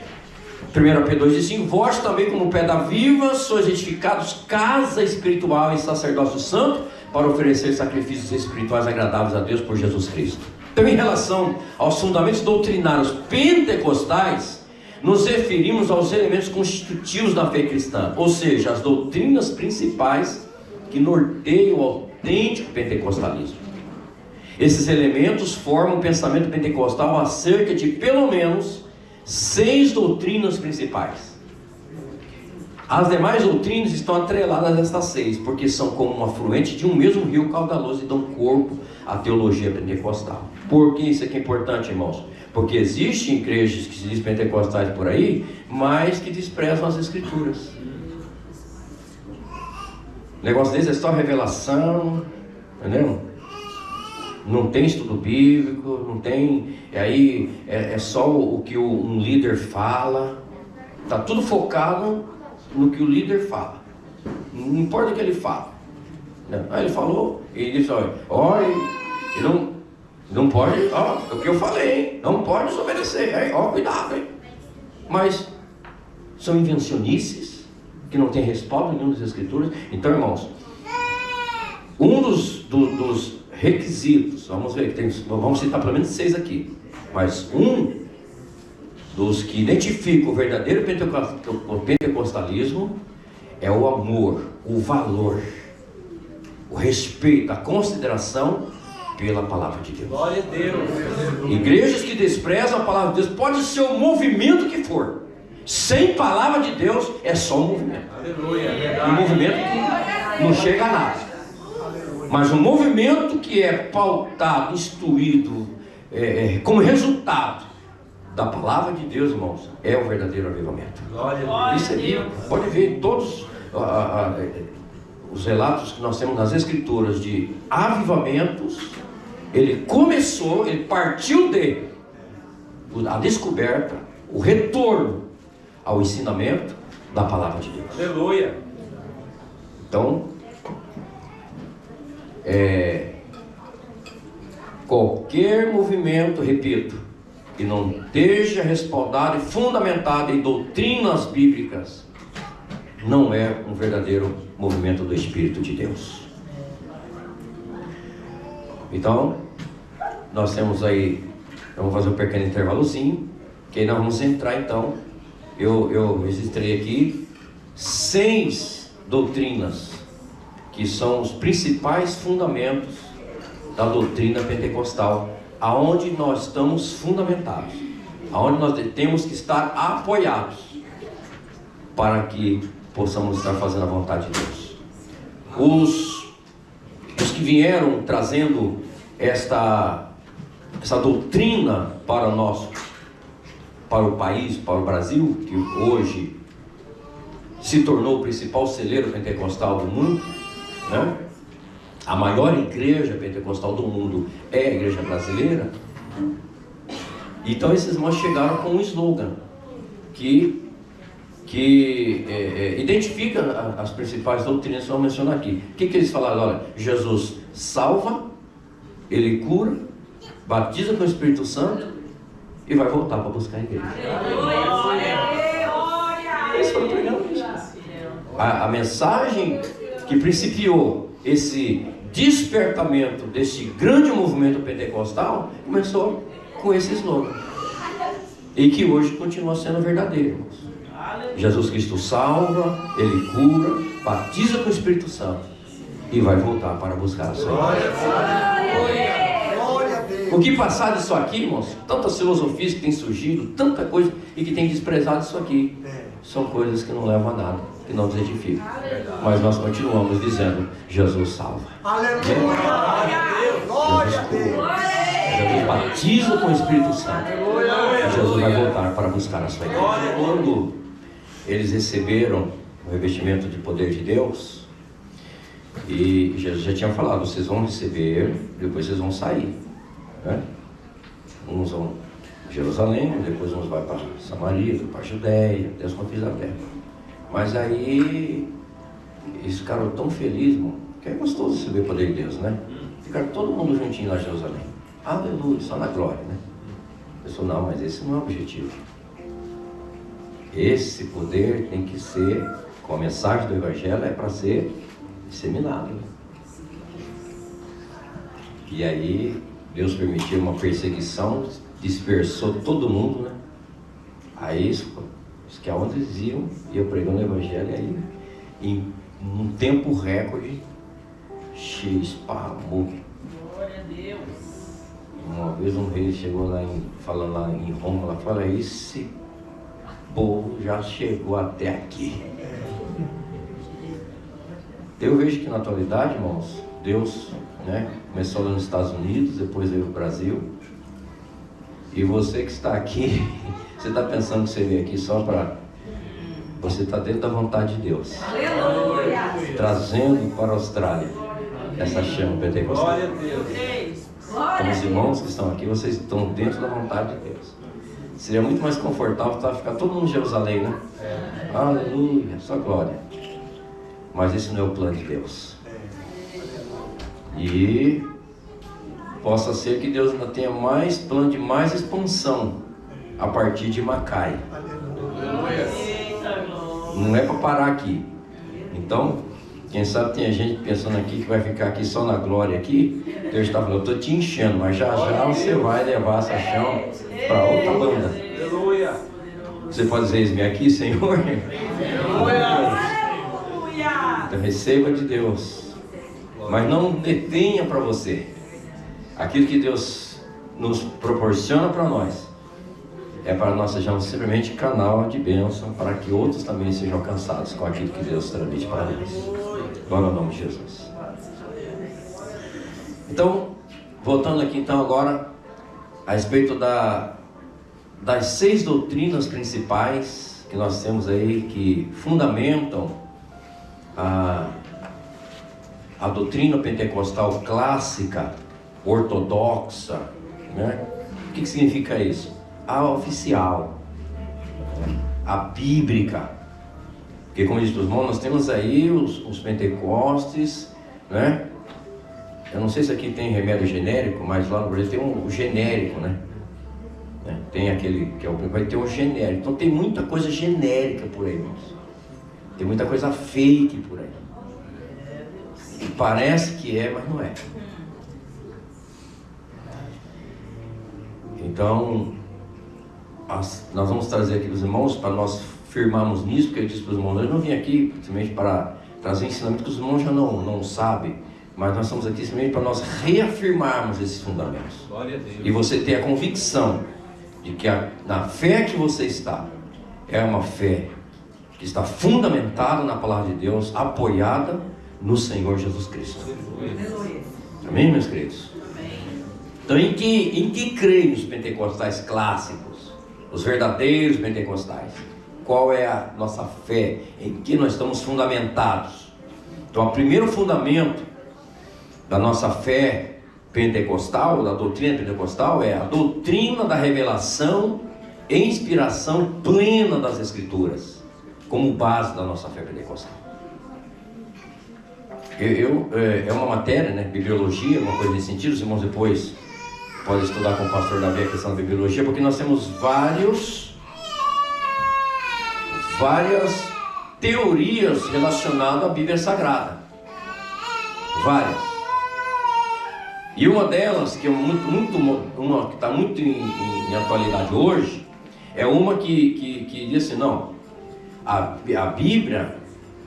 1 Pedro 2,5: vós também, como pedra viva, sois edificados casa espiritual e sacerdócio santo, para oferecer sacrifícios espirituais agradáveis a Deus por Jesus Cristo. Então, em relação aos fundamentos doutrinários pentecostais, nos referimos aos elementos constitutivos da fé cristã, ou seja, as doutrinas principais que norteiam o autêntico pentecostalismo. Esses elementos formam o pensamento pentecostal acerca de pelo menos 6 doutrinas principais. As demais doutrinas estão atreladas a estas 6, porque são como um afluente de um mesmo rio caudaloso e dão corpo à teologia pentecostal. Por que isso aqui é importante, irmãos? Porque existem igrejas que se dizem pentecostais por aí, mas que desprezam as escrituras. O negócio deles é só revelação, entendeu? Não tem estudo bíblico, não tem, aí é só o que um líder fala. Está tudo focado no que o líder fala, não importa o que ele fala. Aí ele falou, ele disse: olha, não pode, o que eu falei, hein? Não pode desobedecer, aí, cuidado, hein? Mas são invencionices que não tem respaldo em nenhuma das escrituras. Então, irmãos, um dos requisitos, vamos ver, vamos citar pelo menos 6 aqui, mas um dos que identifica o verdadeiro pentecostalismo é o amor, o valor, o respeito, a consideração pela palavra de Deus. Glória a Deus. Igrejas que desprezam a palavra de Deus, pode ser o movimento que for, sem palavra de Deus é só um movimento. Aleluia. Um movimento que não chega a nada. Mas um movimento que é pautado, instruído, como resultado da palavra de Deus, irmãos, é o verdadeiro avivamento. Glória a Deus. Isso é bíblico. Pode ver em todos os relatos que nós temos nas Escrituras de avivamentos. Ele começou, ele partiu a descoberta, o retorno ao ensinamento da palavra de Deus. Aleluia. Então, qualquer movimento, repito, que não esteja respaldado e fundamentado em doutrinas bíblicas, não é um verdadeiro movimento do Espírito de Deus. Então, nós temos aí, vamos fazer um pequeno intervalozinho, que aí nós vamos entrar então. Eu registrei aqui 6 doutrinas que são os principais fundamentos da doutrina pentecostal, aonde nós estamos fundamentados, aonde nós temos que estar apoiados para que possamos estar fazendo a vontade de Deus. Os que vieram trazendo essa doutrina para o país, para o Brasil, que hoje se tornou o principal celeiro pentecostal do mundo, né? A maior igreja pentecostal do mundo é a igreja brasileira. Então esses irmãos chegaram com um slogan que identifica as principais doutrinas que eu vou mencionar aqui. O que eles falaram? Olha, Jesus salva, Ele cura, batiza com o Espírito Santo e vai voltar para buscar a igreja. Eles foram pregando isso. A mensagem que principiou esse despertamento desse grande movimento pentecostal começou com esse slogan, e que hoje continua sendo verdadeiro, irmãos. Jesus Cristo salva, Ele cura, batiza com o Espírito Santo e vai voltar para buscar a sua igreja. O que passar disso aqui, irmãos, tantas filosofias que têm surgido, tanta coisa, e que tem desprezado isso aqui, são coisas que não levam a nada, que não nos edificam. Mas nós continuamos dizendo: Jesus salva, Jesus cura, Jesus batiza com o Espírito Santo, e Jesus vai voltar para buscar a sua igreja. Quando eles receberam o revestimento de poder de Deus, e Jesus já tinha falado: vocês vão receber, depois vocês vão sair, né? Uns vão para Jerusalém, depois uns vão para Samaria, para a Judéia, Deus quanto a terra. Mas aí eles ficaram tão felizes, irmão, que é gostoso receber o poder de Deus, né? Ficaram todo mundo juntinho lá em Jerusalém, aleluia, só na glória, né? Eu falei: não, mas esse não é o objetivo. Esse poder tem que ser, com a mensagem do Evangelho, é para ser disseminado. E aí Deus permitiu uma perseguição, dispersou todo mundo, né? Aí os que aonde eles iam, eu pregando o Evangelho, e aí em um tempo recorde se espalhou. Glória a Deus. Uma vez um rei chegou lá falando lá em Roma, lá fala: esse povo já chegou até aqui. Eu vejo que na atualidade, irmãos, Deus, né, começou lá nos Estados Unidos, depois veio o Brasil. E você que está aqui, você está pensando que você veio aqui só para... Você está dentro da vontade de Deus. Aleluia. Trazendo para a Austrália essa chama pentecostal. Glória a Deus. Então os irmãos que estão aqui, vocês estão dentro da vontade de Deus. Seria muito mais confortável ficar todo mundo em Jerusalém, né? Aleluia, só glória. Mas esse não é o plano de Deus. E possa ser que Deus ainda tenha mais plano de mais expansão a partir de Macai. Não é para parar aqui. Então, quem sabe tem gente pensando aqui que vai ficar aqui só na glória aqui. Deus está falando: eu estou te enchendo, mas já já você vai levar essa chão para outra banda. Aleluia. Você pode dizer: eis-me aqui, Senhor. Então receba de Deus, mas não detenha para você. Aquilo que Deus nos proporciona para nós é para nós sejamos simplesmente canal de bênção para que outros também sejam alcançados com aquilo que Deus transmite para nós. Glória ao nome de Jesus. Então, voltando aqui então agora a respeito das 6 doutrinas principais que nós temos aí, que fundamentam a doutrina pentecostal clássica, ortodoxa, né? O que significa isso? A oficial, a bíblica. Porque, como diz os irmãos, nós temos aí os pentecostes, né? Eu não sei se aqui tem remédio genérico, mas lá no Brasil tem o genérico, né? Tem aquele que vai ter o genérico. Então tem muita coisa genérica por aí, irmãos. Tem muita coisa fake por aí. Que parece que é, mas não é. Então, nós vamos trazer aqui para os irmãos, para nós firmarmos nisso, porque eu disse para os irmãos, eu não vim aqui simplesmente para trazer ensinamento que os irmãos já não sabem, mas nós estamos aqui simplesmente para nós reafirmarmos esses fundamentos. Glória a Deus. E você ter a convicção de que na fé que você está, é uma fé que está fundamentada na palavra de Deus, apoiada no Senhor Jesus Cristo. Amém, meus queridos? Então, em que creem os pentecostais clássicos, os verdadeiros pentecostais? Qual é a nossa fé? Em que nós estamos fundamentados? Então, o primeiro fundamento da nossa fé pentecostal, da doutrina pentecostal, é a doutrina da revelação e inspiração plena das Escrituras, como base da nossa fé pentecostal. É uma matéria, né? Bibliologia, uma coisa nesse sentido. Os irmãos depois podem estudar com o pastor Davi a questão da bibliologia, porque nós temos várias teorias relacionadas à Bíblia Sagrada. Várias. E uma delas, que é uma que está muito em atualidade hoje, é uma que diz assim, não, a Bíblia,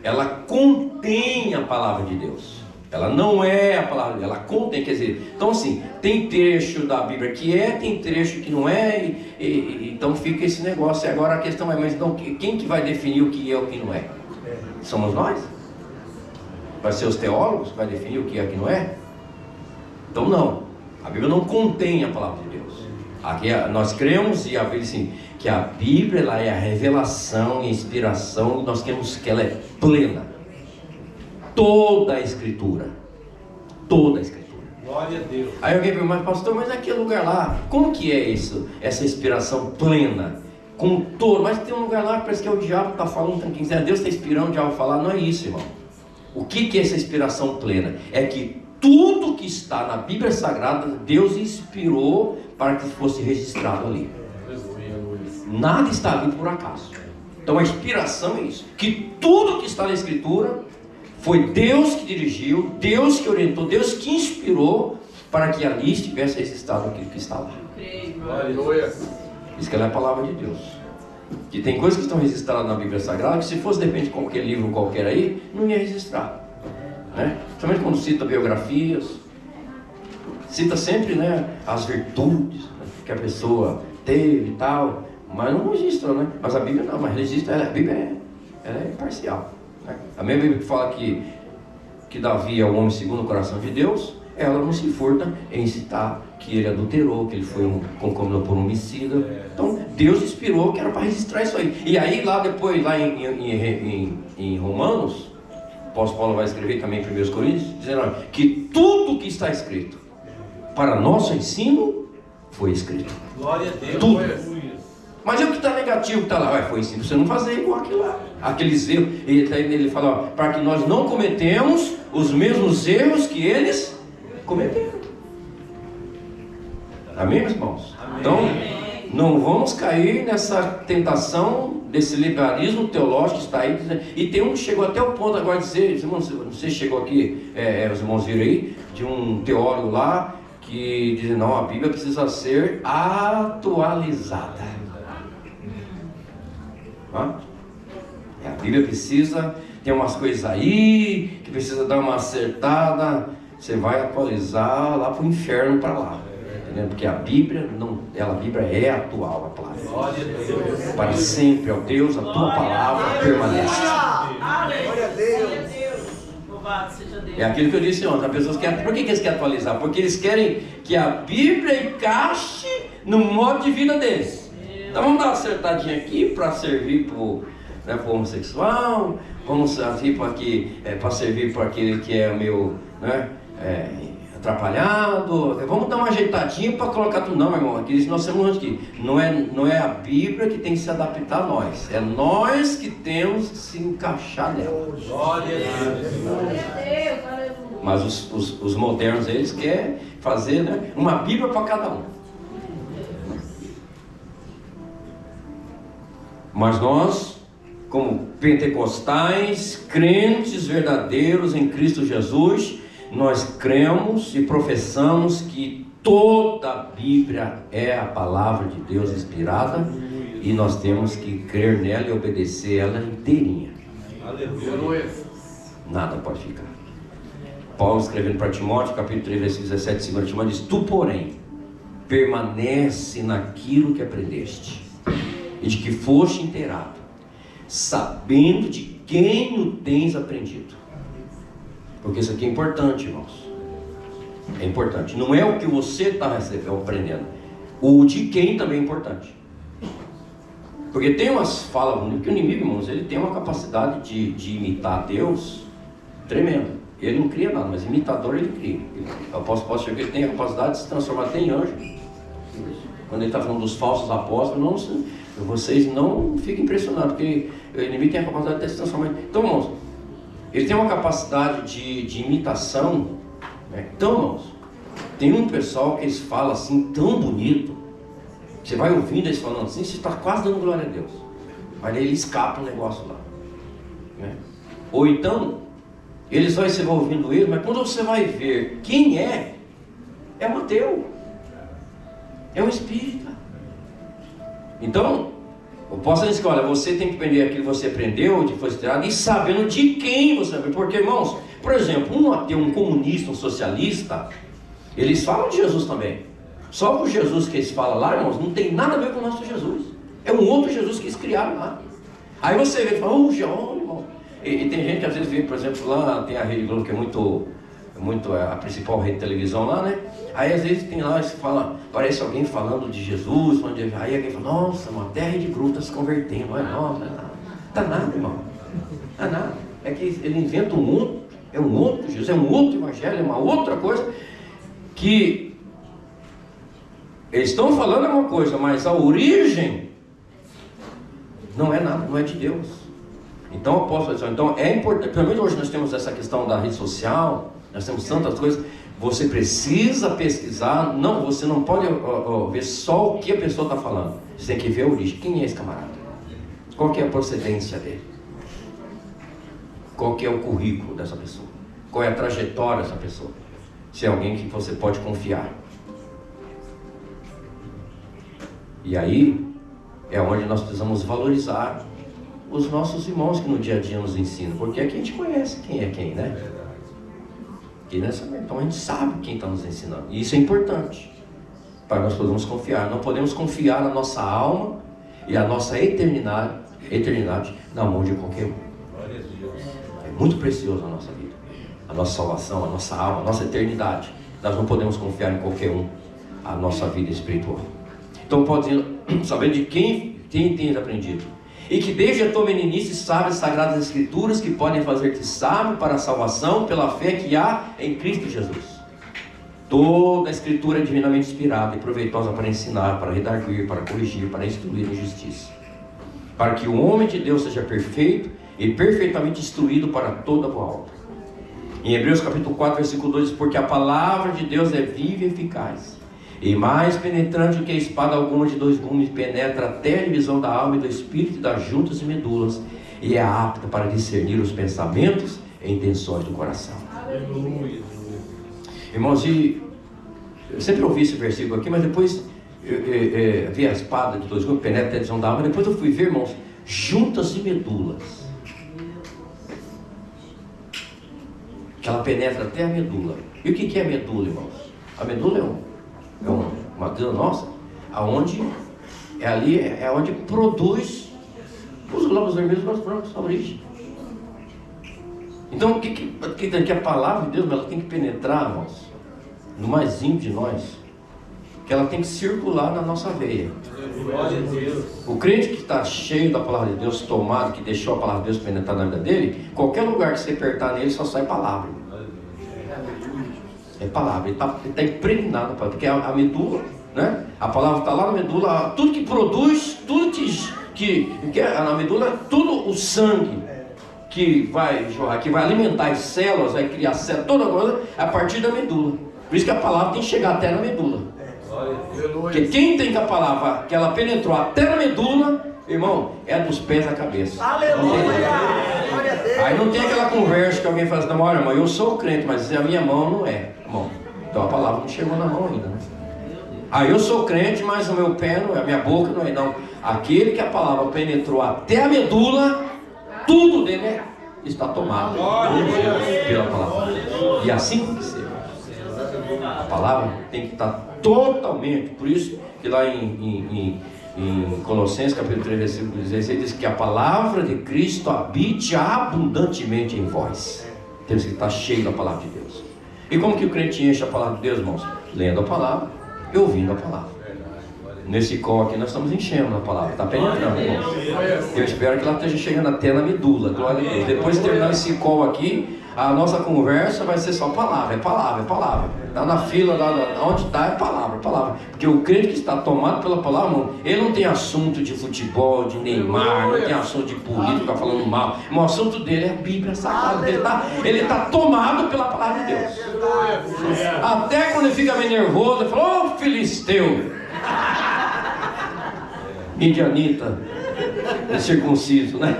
ela contém a palavra de Deus. Ela não é a palavra, ela contém, quer dizer, então assim, tem trecho da Bíblia que tem trecho que não é, então fica esse negócio. E agora a questão é, mas então, quem que vai definir o que é e o que não é? Somos nós? Vai ser os teólogos que vai definir o que é e o que não é? Então não, a Bíblia não contém a palavra de Deus. Aqui nós cremos e a Bíblia assim, que a Bíblia ela é a revelação e a inspiração, nós queremos que ela é plena. Toda a Escritura. Toda a Escritura. Glória a Deus. Aí alguém pergunta, mas pastor, mas aquele lugar lá, como que é isso? Essa inspiração plena? Com todo, mas tem um lugar lá que parece que é o diabo que está falando, quem quiser, Deus está inspirando o diabo a falar, não é isso, irmão. O que é essa inspiração plena? É que tudo que está na Bíblia Sagrada, Deus inspirou para que fosse registrado ali. Nada está ali por acaso. Então a inspiração é isso, que tudo que está na Escritura foi Deus que dirigiu, Deus que orientou, Deus que inspirou para que ali estivesse registrado aquilo que está lá. Aleluia. Isso que ela é a palavra de Deus. Que tem coisas que estão registradas na Bíblia Sagrada que se fosse de repente qualquer livro qualquer aí, não ia registrar, né? Principalmente quando cita biografias, cita sempre, né, as virtudes, né, que a pessoa teve e tal, mas não registra, né? Mas a Bíblia não, mas registra, a Bíblia ela é imparcial. A mesma Bíblia que fala que Davi é o homem segundo o coração de Deus, ela não se furta em citar que ele adulterou, que ele foi concominou por um homicida. Então Deus inspirou que era para registrar isso aí. E aí lá depois, lá em Romanos, o apóstolo Paulo vai escrever também em 1 Coríntios, dizendo que tudo que está escrito para nosso ensino foi escrito. Glória a Deus. Tudo. Mas é o que está negativo que está lá, foi ensino você não fazer igual aquilo lá, aqueles erros. Ele fala, para que nós não cometemos os mesmos erros que eles cometeram. Amém, meus irmãos? Amém. Então, não vamos cair nessa tentação desse liberalismo teológico que está aí. E tem um que chegou até o ponto agora de dizer, irmãos, você chegou aqui, os irmãos viram aí, de um teólogo lá que diz, não, a Bíblia precisa ser atualizada. A Bíblia precisa, tem umas coisas aí que precisa dar uma acertada, você vai atualizar lá para o inferno, para lá. Entendeu? Porque a Bíblia, não, a Bíblia é atual, a palavra. Glória a Deus. Para sempre, ó Deus, a tua palavra permanece. Glória a Deus. Louvado seja Deus. É aquilo que eu disse ontem. As pessoas querem, por que eles querem atualizar? Porque eles querem que a Bíblia encaixe no modo de vida deles. Então vamos dar uma acertadinha aqui para servir para o homossexual, vamos servir para servir para aquele que é meio, né, atrapalhado. Vamos dar uma ajeitadinha para colocar tudo. Não, meu irmão, aqui nós temos aqui. Não é a Bíblia que tem que se adaptar a nós. É nós que temos que se encaixar nela. Glória a Deus. Mas os modernos, eles querem fazer, né, uma Bíblia para cada um. Mas nós, como pentecostais, crentes verdadeiros em Cristo Jesus, nós cremos e professamos que toda a Bíblia é a palavra de Deus inspirada e nós temos que crer nela e obedecer ela inteirinha. Aleluia. Nada pode ficar. Paulo escrevendo para Timóteo, capítulo 3, versículo 17, 2 Timóteo, diz: tu, porém, permanece naquilo que aprendeste e de que foste inteirado, sabendo de quem o tens aprendido. Porque isso aqui é importante, irmãos. É importante. Não é o que você está aprendendo. O de quem também é importante. Porque tem umas falas bonitas que o inimigo, irmãos, ele tem uma capacidade de imitar Deus tremenda. Ele não cria nada, mas imitador ele cria. Eu posso chegar que ele tem a capacidade de se transformar até em anjo. Quando ele está falando dos falsos apóstolos, vocês não fiquem impressionados, porque o inimigo tem a capacidade de se transformar. Então, irmãos, ele tem uma capacidade de imitação, né? Então, irmãos, tem um pessoal que eles falam assim tão bonito, você vai ouvindo eles falando assim, você está quase dando glória a Deus, mas aí ele escapa um negócio lá, né? Ou então eles vai ouvindo ele, mas quando você vai ver quem é um ateu, é um espírita. Então o apóstolo diz que, olha, você tem que aprender aquilo que você aprendeu, de foi tirado, e sabendo de quem você aprendeu. Porque, irmãos, por exemplo, um ateu, um comunista, um socialista, eles falam de Jesus também. Só que o Jesus que eles falam lá, irmãos, não tem nada a ver com o nosso Jesus. É um outro Jesus que eles criaram lá. Aí você vê e fala: oh, irmão. E tem gente que às vezes vê, por exemplo, lá tem a Rede Globo, que é muito a principal rede de televisão lá, né? Aí às vezes tem lá, parece alguém falando de Jesus, aí alguém fala: nossa, uma terra de grutas se convertendo. Olha, nossa, tá nada, irmão. Tá nada. É que ele inventa é um outro Jesus, é um outro evangelho, é uma outra coisa que eles estão falando é uma coisa, mas a origem não é nada, não é de Deus. Então eu posso dizer, então é importante, pelo menos hoje nós temos essa questão da rede social, nós temos tantas coisas, você precisa pesquisar, você não pode ver só o que a pessoa está falando, você tem que ver a origem, quem é esse camarada, qual que é a procedência dele, qual que é o currículo dessa pessoa, qual é a trajetória dessa pessoa, se é alguém que você pode confiar. E aí é onde nós precisamos valorizar os nossos irmãos que no dia a dia nos ensinam, porque aqui a gente conhece quem é quem, né? Então a gente sabe quem está nos ensinando, e isso é importante para nós podermos confiar. Não podemos confiar a nossa alma e a nossa eternidade na mão de qualquer um. É muito precioso a nossa vida, a nossa salvação, a nossa alma, a nossa eternidade. Nós não podemos confiar em qualquer um a nossa vida espiritual. Então pode saber de quem tens aprendido, e que desde a tua meninice sabe as sagradas escrituras, que podem fazer-te sábio para a salvação pela fé que há em Cristo Jesus. Toda a escritura é divinamente inspirada e proveitosa para ensinar, para redarguir, para corrigir, para instruir em justiça, para que o homem de Deus seja perfeito e perfeitamente instruído para toda boa obra. Em Hebreus capítulo 4, versículo 2 diz: porque a palavra de Deus é viva e eficaz, e mais penetrante que a espada alguma de dois gumes, penetra até a divisão da alma e do espírito e das juntas e medulas, e é apta para discernir os pensamentos e intenções do coração. Aleluia. Irmãos, eu sempre ouvi esse versículo aqui, mas depois vi a espada de dois gumes, penetra até a divisão da alma, depois eu fui ver, irmãos, juntas e medulas. que ela penetra até a medula. E o que é medula, irmãos? A medula é uma glândula nossa, aonde é onde produz os glóbulos vermelhos e os brancos, a origem. Então, que a palavra de Deus, ela tem que penetrar, irmãos, no mais íntimo de nós, que ela tem que circular na nossa veia. Glória a Deus. O crente que está cheio da palavra de Deus, tomado, que deixou a palavra de Deus penetrar na vida dele, qualquer lugar que você apertar nele, só sai palavra. É palavra, ele está impregnado, porque a medula, né? A palavra está lá na medula, tudo que produz, tudo que na medula, tudo o sangue que vai jorrar, que vai alimentar as células, vai criar células, toda coisa, a partir da medula. Por isso que a palavra tem que chegar até na medula. Porque quem tem que a palavra, que ela penetrou até na medula, irmão, é dos pés à cabeça. Aleluia! Glória a Deus! Aí não tem aquela conversa que alguém fala assim, não, olha, irmão, eu sou crente, mas a minha mão não é. Bom, então a palavra não chegou na mão ainda, né? Aí eu sou crente, mas o meu pé não é, a minha boca não é, não. Aquele que a palavra penetrou até a medula, tudo dele está tomado pela palavra. E assim tem que ser. A palavra tem que estar totalmente, por isso que lá em Colossenses capítulo 3, versículo 16 diz que a palavra de Cristo habite abundantemente em vós. Temos que estar cheio da palavra de Deus. E como que o crente enche a palavra de Deus, irmãos? Lendo a palavra e ouvindo a palavra. Nesse call aqui nós estamos enchendo a palavra, está penetrando, irmãos. Eu espero que ela esteja chegando até na medula, glória a Deus. Depois de terminar esse call aqui, a nossa conversa vai ser só palavra, é palavra, é palavra. Está na fila, onde está, é palavra, palavra. Porque o crente que está tomado pela palavra, irmão, ele não tem assunto de futebol, de Neymar, não tem assunto de político, está falando mal. O assunto dele é a Bíblia Sagrada. Ele está tomado pela palavra de Deus. Até quando ele fica meio nervoso, ele fala, ô filisteu, midianita, circunciso, né?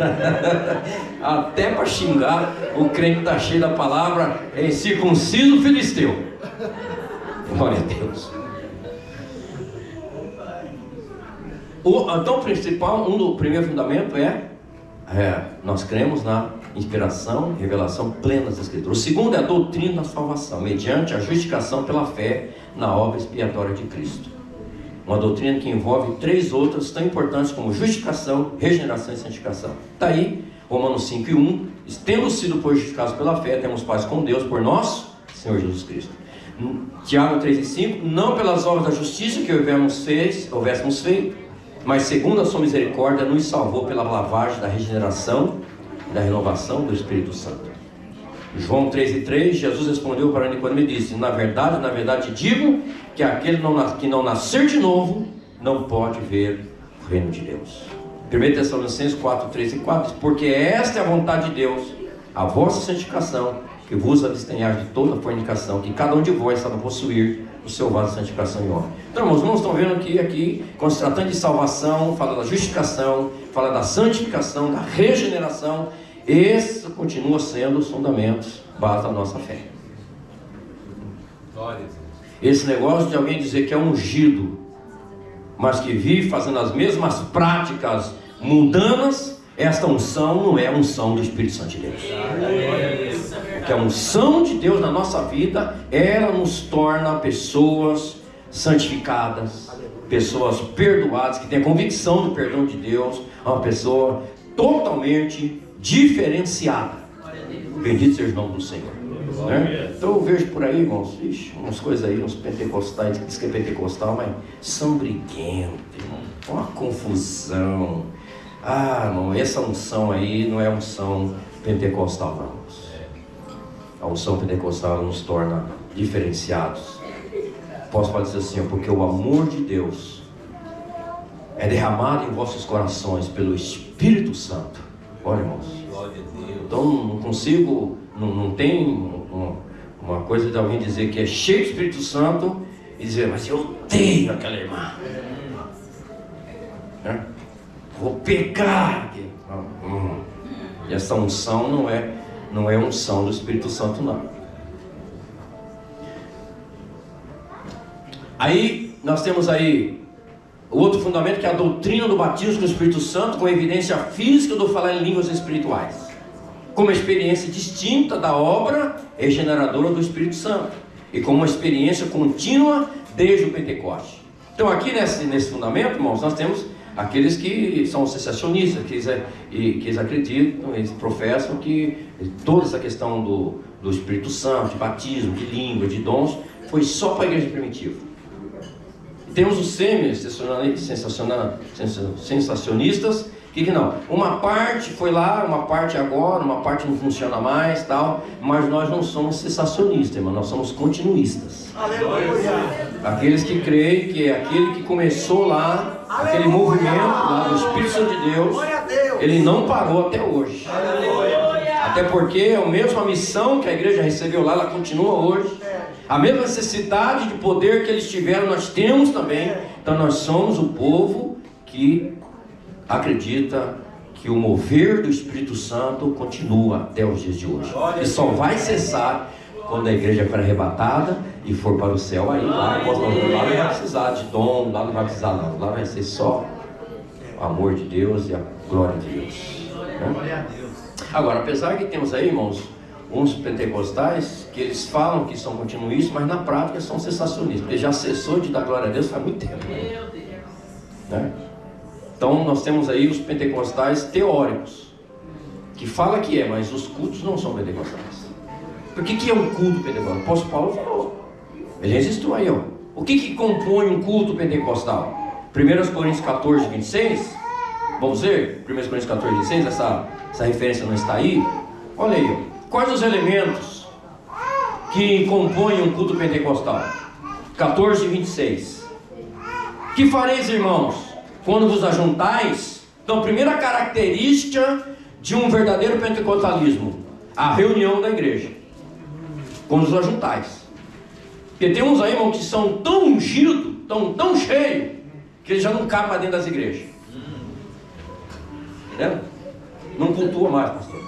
Até para xingar, o crente está cheio da palavra, é circunciso filisteu. Glória a Deus. Então, o principal, o primeiro fundamento nós cremos na inspiração e revelação plena das Escrituras. O segundo é a doutrina da salvação, mediante a justificação pela fé na obra expiatória de Cristo. Uma doutrina que envolve três outras tão importantes como justificação, regeneração e santificação. Está aí, Romanos 5:1, tendo sido justificados pela fé, temos paz com Deus por nosso Senhor Jesus Cristo. Tiago 3:5, não pelas obras da justiça que houvéssemos feito, mas segundo a sua misericórdia, nos salvou pela lavagem da regeneração e da renovação do Espírito Santo. João 3:3, Jesus respondeu para Nicodemo e disse, na verdade digo que aquele que não nascer de novo, não pode ver o reino de Deus. 1 Tessalonicenses 4:3-4, porque esta é a vontade de Deus, a vossa santificação, que vos abstenhais de toda fornicação, que cada um de vós saiba possuir o seu vaso de santificação e honra. Então, irmãos estão vendo que aqui, quando se tratando de salvação, fala da justificação, fala da santificação, da regeneração. Esse continua sendo os fundamentos, base da nossa fé. Esse negócio de alguém dizer que é ungido, mas que vive fazendo as mesmas práticas mundanas, esta unção não é a unção do Espírito Santo de Deus. Porque a unção de Deus na nossa vida, ela nos torna pessoas santificadas, pessoas perdoadas, que têm a convicção do perdão de Deus, uma pessoa totalmente diferenciada. Bendito seja o nome do Senhor, né? Então eu vejo por aí, irmãos, umas coisas aí, uns pentecostais, diz que é pentecostal, mas são briguentos, irmão, uma confusão. Irmão, essa unção aí não é unção pentecostal, não, irmãos. A unção pentecostal nos torna diferenciados. Posso falar assim, porque o amor de Deus é derramado em vossos corações pelo Espírito Santo. Olha, irmãos, então não consigo, não tem uma coisa de alguém dizer que é cheio do Espírito Santo e dizer, mas eu odeio aquela irmã, vou pecar. E essa unção não é unção do Espírito Santo, não. Aí nós temos aí o outro fundamento, que é a doutrina do batismo do Espírito Santo, com evidência física do falar em línguas espirituais, como experiência distinta da obra regeneradora do Espírito Santo e com uma experiência contínua desde o Pentecoste. Então aqui nesse fundamento, irmãos, nós temos aqueles que são sensacionistas, que eles acreditam, eles professam que toda essa questão do Espírito Santo, de batismo, de língua, de dons, foi só para a igreja primitiva. E temos os sensacionistas, que não, uma parte foi lá, uma parte agora, uma parte não funciona mais, tal, mas nós não somos sensacionistas, irmão, nós somos continuistas. Aleluia. Aqueles que creem que é aquele que começou lá, aquele movimento lá do Espírito Santo de Deus, ele não parou até hoje. Até porque é a mesma missão que a igreja recebeu lá, ela continua hoje. A mesma necessidade de poder que eles tiveram, nós temos também. Então nós somos o povo que acredita que o mover do Espírito Santo continua até os dias de hoje. E só vai cessar quando a igreja for arrebatada e for para o céu. Aí lá não vai precisar de dom, lá não vai precisar não. Lá vai ser só o amor de Deus e a glória de Deus, né? Agora, apesar que temos aí, irmãos, uns pentecostais que eles falam que são continuistas, mas na prática são cessacionistas, porque já cessou de dar glória a Deus faz muito tempo, né? Então nós temos aí os pentecostais teóricos, que fala que é, mas os cultos não são pentecostais. Por que é um culto pentecostal? O apóstolo Paulo falou, ele resistiu aí, ó. O que compõe um culto pentecostal? 1 Coríntios 14, 26, vamos ver, 1 Coríntios 14, 26, essa referência não está aí. Olha aí, ó. Quais os elementos que compõem um culto pentecostal? 14, 26. Que fareis, irmãos, quando vos ajuntais? Então, primeira característica de um verdadeiro pentecostalismo: a reunião da igreja. Quando vos ajuntais. Porque tem uns aí, irmão, que são tão ungidos, tão cheios, que eles já não cabem mais dentro das igrejas. Entendeu? Não cultua mais, pastor.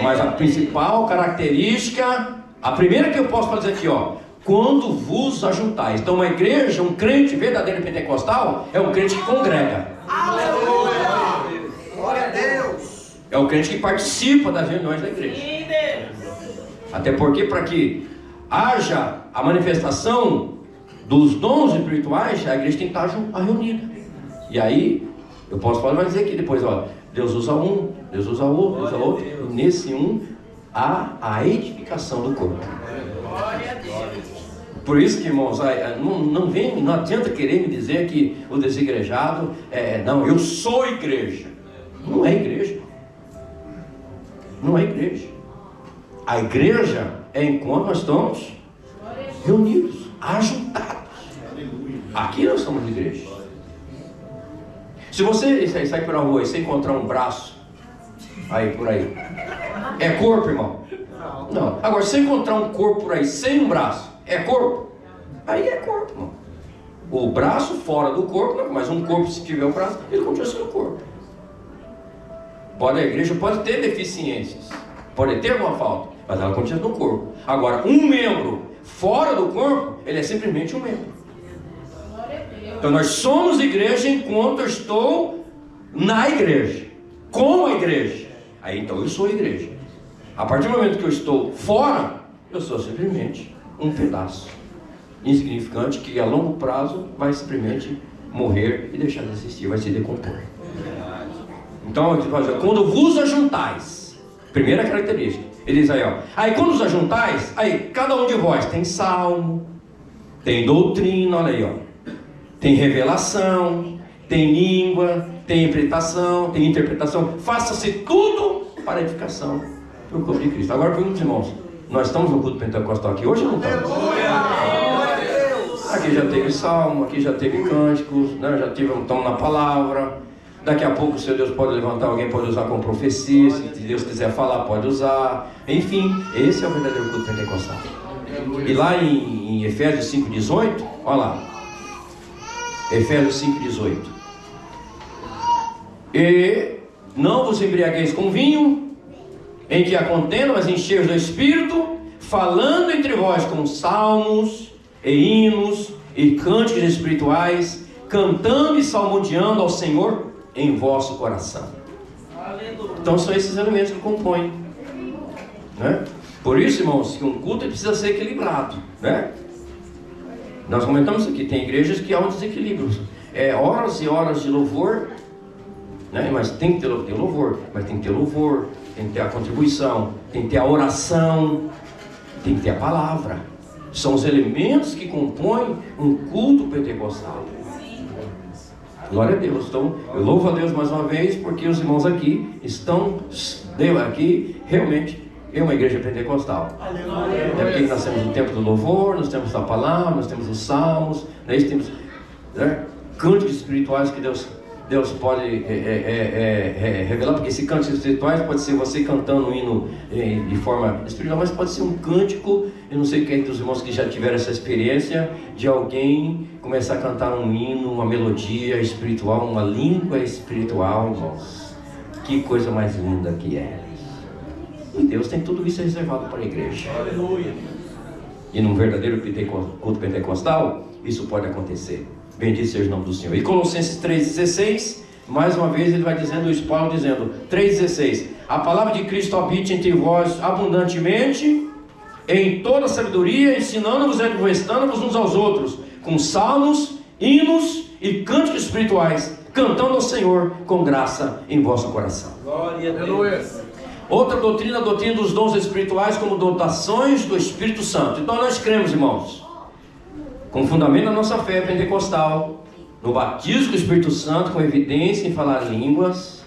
Mas a principal característica, a primeira que eu posso fazer aqui, ó: quando vos ajuntais. Então uma igreja, um crente verdadeiro pentecostal, é um crente que congrega. Aleluia! Glória a Deus! É o crente que participa das reuniões da igreja. Até porque para que haja a manifestação dos dons espirituais, a igreja tem que estar reunida. E aí, eu posso falar, vai dizer que depois, ó, Deus usa um, Deus usa outro, Deus usa outro. E nesse um há a edificação do corpo. Por isso que, irmãos, não adianta querer me dizer que o desigrejado não, eu sou igreja. Não é igreja. Não é igreja. A igreja é enquanto nós estamos reunidos, ajuntados. Aqui nós somos igreja. Se você sair pela rua e você encontrar um braço aí por aí, é corpo, irmão? Não. Agora, se você encontrar um corpo por aí sem um braço, é corpo? Aí é corpo, irmão. O braço fora do corpo, não, mas um corpo, se tiver um braço, ele continua sendo corpo. A igreja pode ter deficiências, pode ter alguma falta, mas ela continua no corpo. Agora, um membro fora do corpo, ele é simplesmente um membro. Então nós somos igreja enquanto eu estou na igreja, com a igreja. Aí então eu sou igreja. A partir do momento que eu estou fora, eu sou simplesmente um pedaço insignificante que a longo prazo vai simplesmente morrer e deixar de existir, vai se decompor. Então, quando vos ajuntais, primeira característica, ele diz aí, ó, aí quando vos ajuntais, aí cada um de vós tem salmo, tem doutrina, olha aí, ó, tem revelação, tem língua, tem interpretação, faça-se tudo para a edificação do corpo de Cristo. Agora pergunto, irmãos, nós estamos no culto pentecostal aqui hoje ou não estamos? Aqui já teve salmo, aqui já teve cânticos, né? Estamos na palavra. Daqui a pouco o Senhor Deus pode levantar alguém, pode usar como profecia, se Deus quiser falar, pode usar. Enfim, esse é o verdadeiro culto pentecostal. E lá em Efésios 5,18, olha lá. Efésios 5,18. E não vos embriagueis com vinho, em que há contenda, mas enchei-vos do Espírito, falando entre vós com salmos e hinos e cânticos espirituais, cantando e salmodiando ao Senhor em vosso coração. Então são esses elementos que compõem, né? Por isso, irmãos, que um culto precisa ser equilibrado, né? Nós comentamos aqui, tem igrejas que há um desequilíbrio. Horas e horas de louvor, né? Mas tem que ter louvor, mas tem que ter louvor, tem que ter a contribuição, tem que ter a oração, tem que ter a palavra. São os elementos que compõem um culto pentecostal. Glória a Deus. Então, eu louvo a Deus mais uma vez, porque os irmãos aqui estão, aqui realmente é uma igreja pentecostal. É porque nós temos o tempo do louvor, nós temos a palavra, nós temos os salmos, nós temos, né, cânticos espirituais que Deus pode revelar, porque esse cânticos espirituais pode ser você cantando um hino de forma espiritual, mas pode ser um cântico. Eu não sei quem dos irmãos que já tiveram essa experiência de alguém começar a cantar um hino, uma melodia espiritual, uma língua espiritual, irmãos. Que coisa mais linda que é. E Deus tem tudo isso reservado para a igreja. Aleluia. E num verdadeiro culto pentecostal, isso pode acontecer. Bendito seja o nome do Senhor. E Colossenses 3,16, mais uma vez ele vai dizendo, o Paulo dizendo, 3,16: a palavra de Cristo habite entre vós abundantemente, em toda sabedoria, ensinando-vos e admoestando-vos uns aos outros, com salmos, hinos e cânticos espirituais, cantando ao Senhor com graça em vosso coração. Glória a Deus. Outra doutrina, a doutrina dos dons espirituais como dotações do Espírito Santo. Então nós cremos, irmãos, com fundamento na nossa fé pentecostal, no batismo do Espírito Santo, com evidência em falar línguas,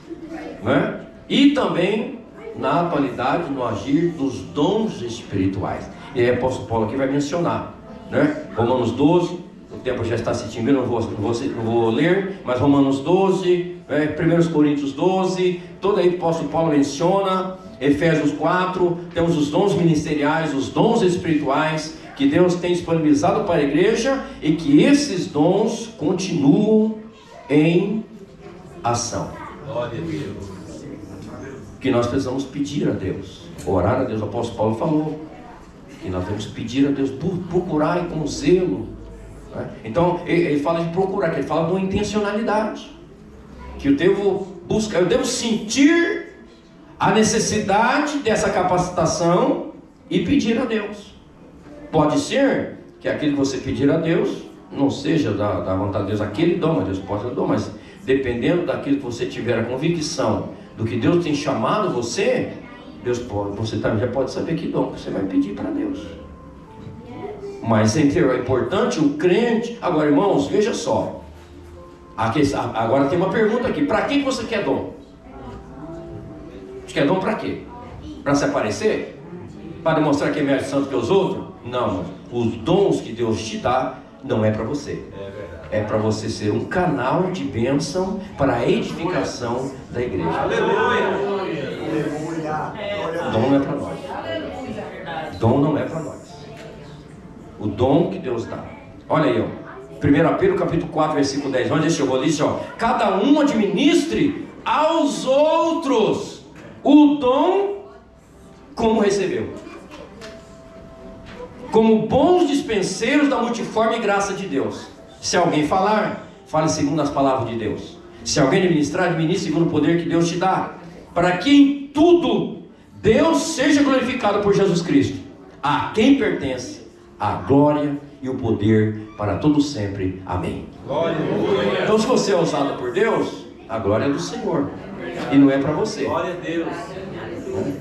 né? E também na atualidade, no agir dos dons espirituais. E aí o apóstolo Paulo aqui vai mencionar, né? Romanos 12, o tempo já está se extinguindo, não vou ler, mas Romanos 12, 1 Coríntios 12, todo aí o apóstolo Paulo menciona, Efésios 4, temos os dons ministeriais, os dons espirituais, que Deus tem disponibilizado para a igreja, e que esses dons continuam em ação. Glória a Deus. Que nós precisamos pedir a Deus, orar a Deus. O apóstolo Paulo falou que nós temos que pedir a Deus, procurar com zelo, né? Então ele fala de procurar, que ele fala de uma intencionalidade, que eu devo buscar, eu devo sentir a necessidade dessa capacitação e pedir a Deus. Pode ser que aquilo que você pedir a Deus não seja da vontade de Deus, aquele dom, mas Deus pode dar, mas dependendo daquilo que você tiver a convicção do que Deus tem chamado você, você também já pode saber que dom que você vai pedir para Deus. Mas é importante o crente. Agora, irmãos, veja só, agora tem uma pergunta aqui: para que você quer dom? Você quer dom para quê? Para se aparecer? Para demonstrar que é mais santo que os outros? Não, os dons que Deus te dá não é para você. É para você ser um canal de bênção para a edificação da igreja. Aleluia. Dom não é para nós. Dom não é para nós. O dom que Deus dá. Olha aí, ó. 1 Pedro capítulo 4, versículo 10. Onde chegou ali, ó. Cada um administre aos outros o dom como recebeu, como bons dispenseiros da multiforme graça de Deus. Se alguém falar, fale segundo as palavras de Deus. Se alguém administrar, administre segundo o poder que Deus te dá, para que em tudo Deus seja glorificado por Jesus Cristo, a quem pertence a glória e o poder para todo sempre. Amém. Glória a Deus. Então, se você é usado por Deus, a glória é do Senhor, e não é para você. Glória a Deus.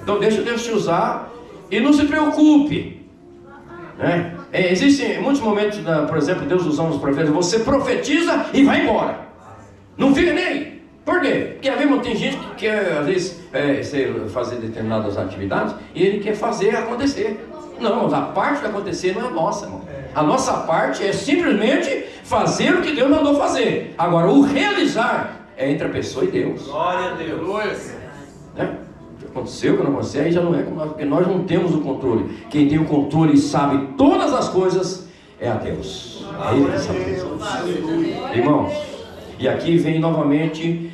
Então deixa Deus te usar, e não se preocupe, né? Existem muitos momentos, por exemplo, Deus usando os profetas. Você profetiza e vai embora, não fica nem aí. Por quê? Porque às vezes tem gente que quer, às vezes, fazer determinadas atividades, e ele quer fazer acontecer. Não, a parte de acontecer não é nossa, irmão. A nossa parte é simplesmente fazer o que Deus mandou fazer. Agora, o realizar é entre a pessoa e Deus. Glória a Deus. Né? Aconteceu, que não aconteceu, aí já não é com nós, porque nós não temos o controle. Quem tem o controle e sabe todas as coisas é a Deus. É Ele que sabe todas as coisas. Irmãos, e aqui vem novamente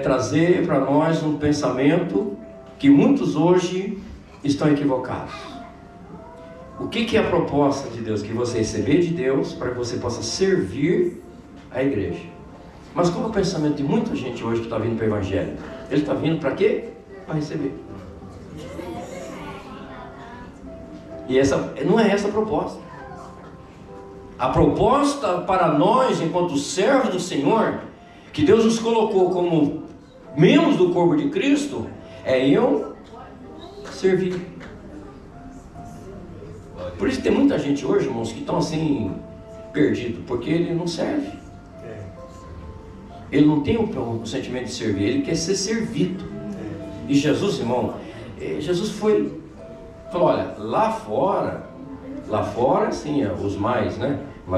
trazer para nós um pensamento que muitos hoje estão equivocados. O que é a proposta de Deus? Que você receber de Deus para que você possa servir a igreja. Mas qual é o pensamento de muita gente hoje que está vindo para o Evangelho? Ele está vindo para quê? Para receber. E não é essa a proposta. A proposta para nós, enquanto servos do Senhor, que Deus nos colocou como membros do corpo de Cristo, é eu servir. Por isso tem muita gente hoje, irmãos, que estão assim, perdido, porque ele não serve. Ele não tem o sentimento de servir, ele quer ser servido. E Jesus, irmão, Jesus falou, olha, lá fora sim, os mais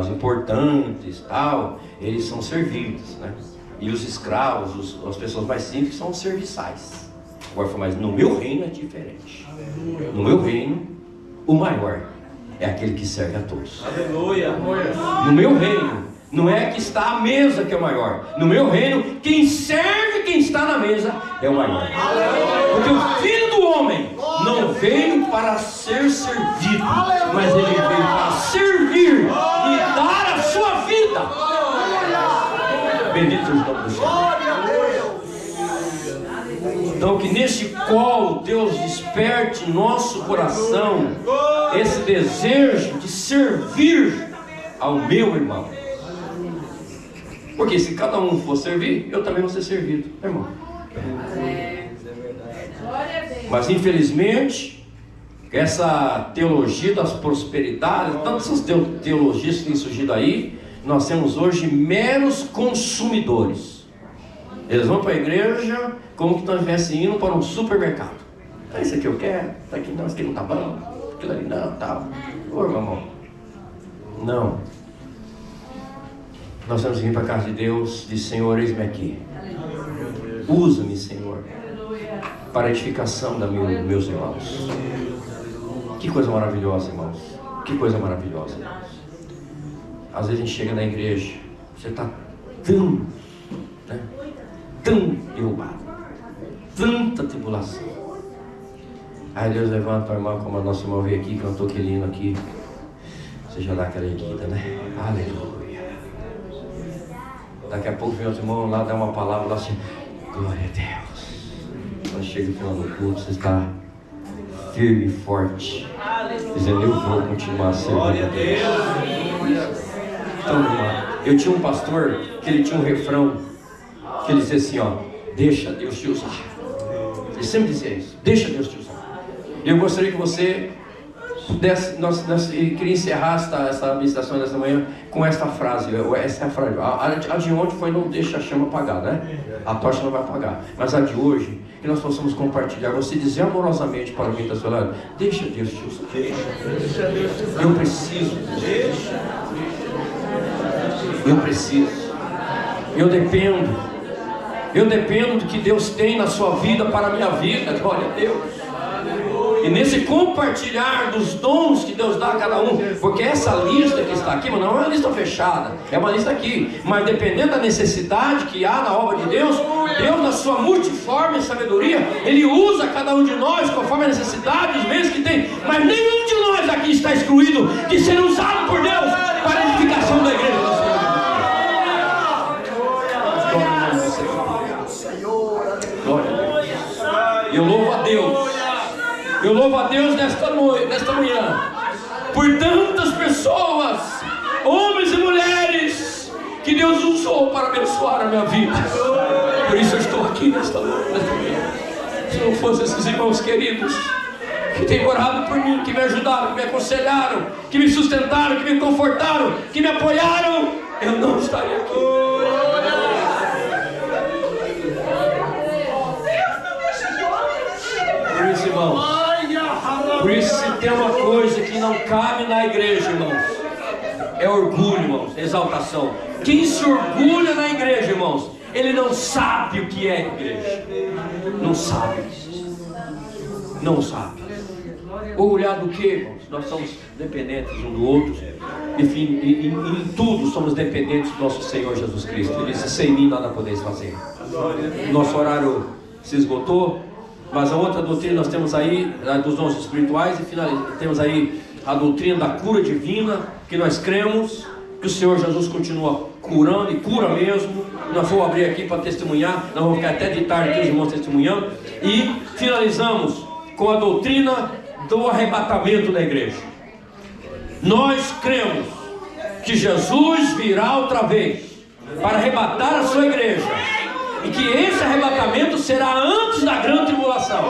importantes, tal, eles são servidos, né? E os escravos, as pessoas mais simples são serviçais. Agora, mas no meu reino é diferente. No meu reino, o maior é aquele que serve a todos. Aleluia. No meu reino, não é que está à mesa que é o maior. No meu reino, quem serve quem está na mesa é o maior. Porque o Filho do Homem não veio para ser servido, mas ele veio para servir e dar a sua vida. Bendito seja o nome do Senhor. Então que nesse qual Deus desperte nosso coração esse desejo de servir ao meu irmão. Porque se cada um for servir, eu também vou ser servido, irmão. Mas infelizmente, essa teologia das prosperidades, tantas teologias que têm surgido aí, nós temos hoje meros consumidores. Eles vão para a igreja como que nós estivéssemos indo para um supermercado. Isso aqui eu quero, isso aqui não, isso aqui não está bom, aquilo ali não, tal. Ô, meu irmão, não. Nós temos que vir para a casa de Deus, de Senhor, eis-me aqui. Usa-me, Senhor, para a edificação dos meus irmãos. Que coisa maravilhosa, irmãos. Que coisa maravilhosa, irmãos. Às vezes a gente chega na igreja, você está tão derrubado, tanta tribulação. Aí Deus levanta a irmã, como a nossa irmã veio aqui, cantou aquele hino aqui. Você já dá aquela erguida, né? Aleluia. Daqui a pouco vem outro irmão lá, dá uma palavra lá assim, glória a Deus. Quando chega o final do culto, você está firme e forte, dizendo, eu vou continuar servindo a Deus. Então, irmã, eu tinha um pastor que ele tinha um refrão que ele dizia assim, ó, deixa Deus te usar. Ele sempre dizia isso, deixa Deus te usar. E eu gostaria que você pudesse, nós queria encerrar essa meditação dessa manhã com esta frase. Essa é a frase. A de ontem foi, não deixa a chama apagar, né? A tocha não vai apagar. Mas a de hoje, que nós possamos compartilhar, você dizer amorosamente para alguém que está ao seu lado, deixa Deus te usar. Eu preciso. Eu preciso. Eu dependo do que Deus tem na sua vida para a minha vida, glória a Deus. E nesse compartilhar dos dons que Deus dá a cada um, porque essa lista que está aqui, não é uma lista fechada, é uma lista aqui, mas dependendo da necessidade que há na obra de Deus, Deus na sua multiforme sabedoria, Ele usa cada um de nós conforme a necessidade, os meios que tem, mas nenhum de nós aqui está excluído de ser usado por Deus para a edificação da igreja do Senhor. Glória a Deus. Eu louvo a Deus. Eu louvo a Deus nesta manhã, por tantas pessoas, homens e mulheres, que Deus usou para abençoar a minha vida. Por isso eu estou aqui nesta manhã. Se não fossem esses irmãos queridos, que têm orado por mim, que me ajudaram, que me aconselharam, que me sustentaram, que me confortaram, que me apoiaram, eu não estaria aqui. Por isso, irmãos, por isso, se tem uma coisa que não cabe na igreja, irmãos, é orgulho, irmãos, exaltação. Quem se orgulha na igreja, irmãos, ele não sabe o que é igreja. Não sabe. Não sabe. Orgulhar do que, irmãos? Nós somos dependentes um do outro. Enfim, em tudo somos dependentes do nosso Senhor Jesus Cristo. Ele disse, sem mim nada podeis fazer. Nosso horário se esgotou. Mas a outra doutrina nós temos aí, dos dons espirituais, e temos aí a doutrina da cura divina, que nós cremos que o Senhor Jesus continua curando e cura mesmo. Nós vamos abrir aqui para testemunhar, nós vamos ficar até de tarde aqui os irmãos testemunhando. E finalizamos com a doutrina do arrebatamento da igreja. Nós cremos que Jesus virá outra vez para arrebatar a sua igreja, e que esse arrebatamento será antes da grande tribulação,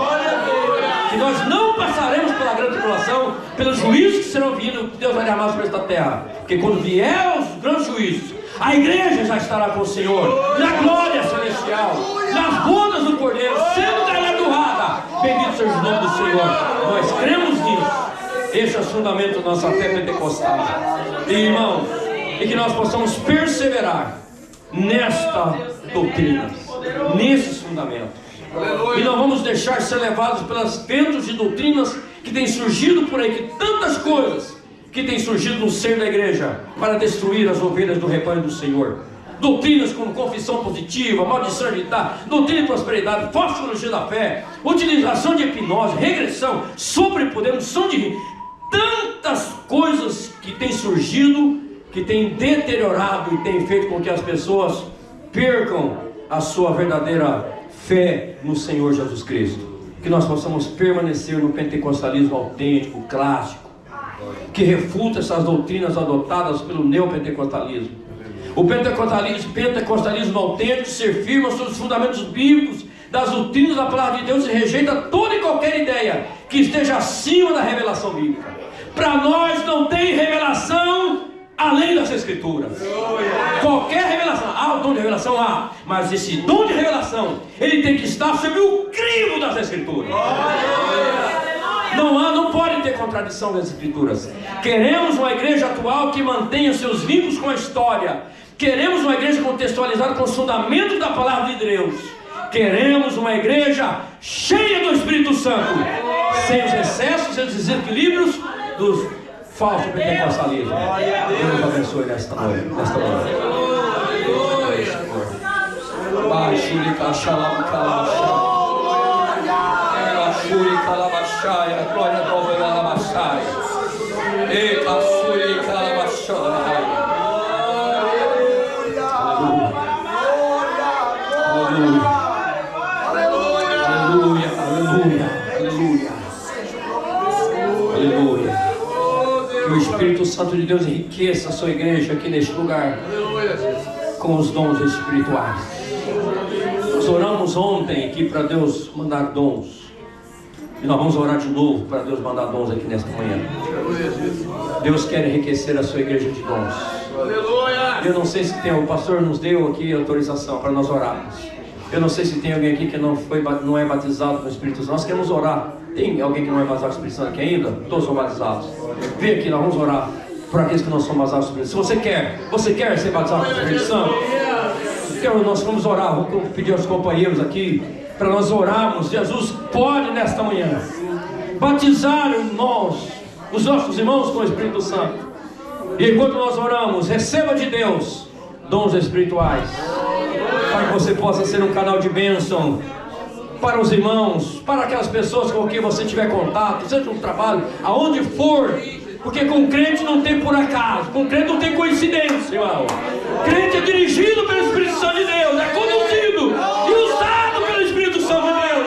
que nós não passaremos pela grande tribulação, pelos juízos que serão vindo, que Deus vai derramar sobre esta terra, porque quando vier os grandes juízos, a igreja já estará com o Senhor, na glória celestial, nas bodas do Cordeiro, sendo galardoada. Bendito seja o nome do Senhor. Nós cremos nisso. Esse é o fundamento da nossa fé pentecostal. E, irmãos, e que nós possamos perseverar nesta doutrina, nesses fundamentos. E não vamos deixar ser levados pelas ventos de doutrinas que têm surgido por aí, que tantas coisas que têm surgido no seio da igreja para destruir as ovelhas do rebanho do Senhor. Doutrinas como confissão positiva, maldição hereditária, doutrina de prosperidade, falsa teologia da fé, utilização de hipnose, regressão, sobrepoder, unção de tantas coisas que têm surgido, que têm deteriorado e têm feito com que as pessoas percam a sua verdadeira fé no Senhor Jesus Cristo. Que nós possamos permanecer no pentecostalismo autêntico, clássico, que refuta essas doutrinas adotadas pelo neopentecostalismo. O pentecostalismo autêntico se firma sobre os fundamentos bíblicos das doutrinas da palavra de Deus e rejeita toda e qualquer ideia que esteja acima da revelação bíblica. Para nós não tem revelação além das Escrituras. Qualquer revelação, o dom de revelação há, mas esse dom de revelação, ele tem que estar sob o crivo das Escrituras. Não pode ter contradição das Escrituras. Queremos uma igreja atual que mantenha seus vínculos com a história. Queremos uma igreja contextualizada com os fundamentos da palavra de Deus. Queremos uma igreja cheia do Espírito Santo, sem os excessos e os desequilíbrios dos falsos pentecostalismo. Deus abençoe nesta noite. Glória a Deus, Alabaxai. E Caçuri Calabaxai. Aleluia. Que o Espírito Santo de Deus enriqueça a sua igreja aqui neste lugar com os dons espirituais. Nós oramos ontem aqui para Deus mandar dons. E nós vamos orar de novo para Deus mandar dons aqui nesta manhã. Deus quer enriquecer a sua igreja de dons. Eu não sei se tem, o pastor nos deu aqui autorização para nós orarmos. Eu não sei se tem alguém aqui que não é batizado com o Espírito Santo. Nós queremos orar. Tem alguém que não é batizado com o Espírito Santo aqui ainda? Todos são batizados. Vem aqui, nós vamos orar por aqueles que não são batizados com o Espírito Santo. Você quer ser batizado com o Espírito Santo? Nós vamos orar. Vou pedir aos companheiros aqui para nós orarmos. Jesus pode nesta manhã batizar nós, os nossos irmãos, com o Espírito Santo. E enquanto nós oramos, receba de Deus dons espirituais, para que você possa ser um canal de bênção para os irmãos, para aquelas pessoas com quem você tiver contato, seja no trabalho, aonde for. Porque com crente não tem por acaso, com crente não tem coincidência, irmão. Crente é dirigido pelo Espírito Santo de Deus, é conduzido e usado pelo Espírito Santo de Deus.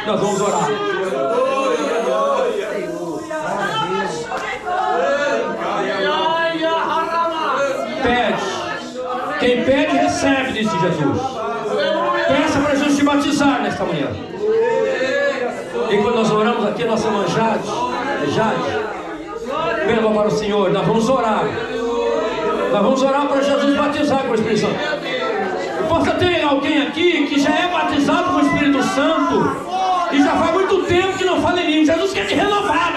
Nós vamos orar. Pede. Quem pede, recebe, disse Jesus. Peça para Jesus te batizar nesta manhã. E quando nós oramos aqui, nossa irmã Jade, venha louvar o Senhor. Nós vamos orar. Nós vamos orar para Jesus batizar com o Espírito Santo. Possa ter alguém aqui que já é batizado com o Espírito Santo e já faz muito tempo que não fala em língua. Jesus quer te renovar.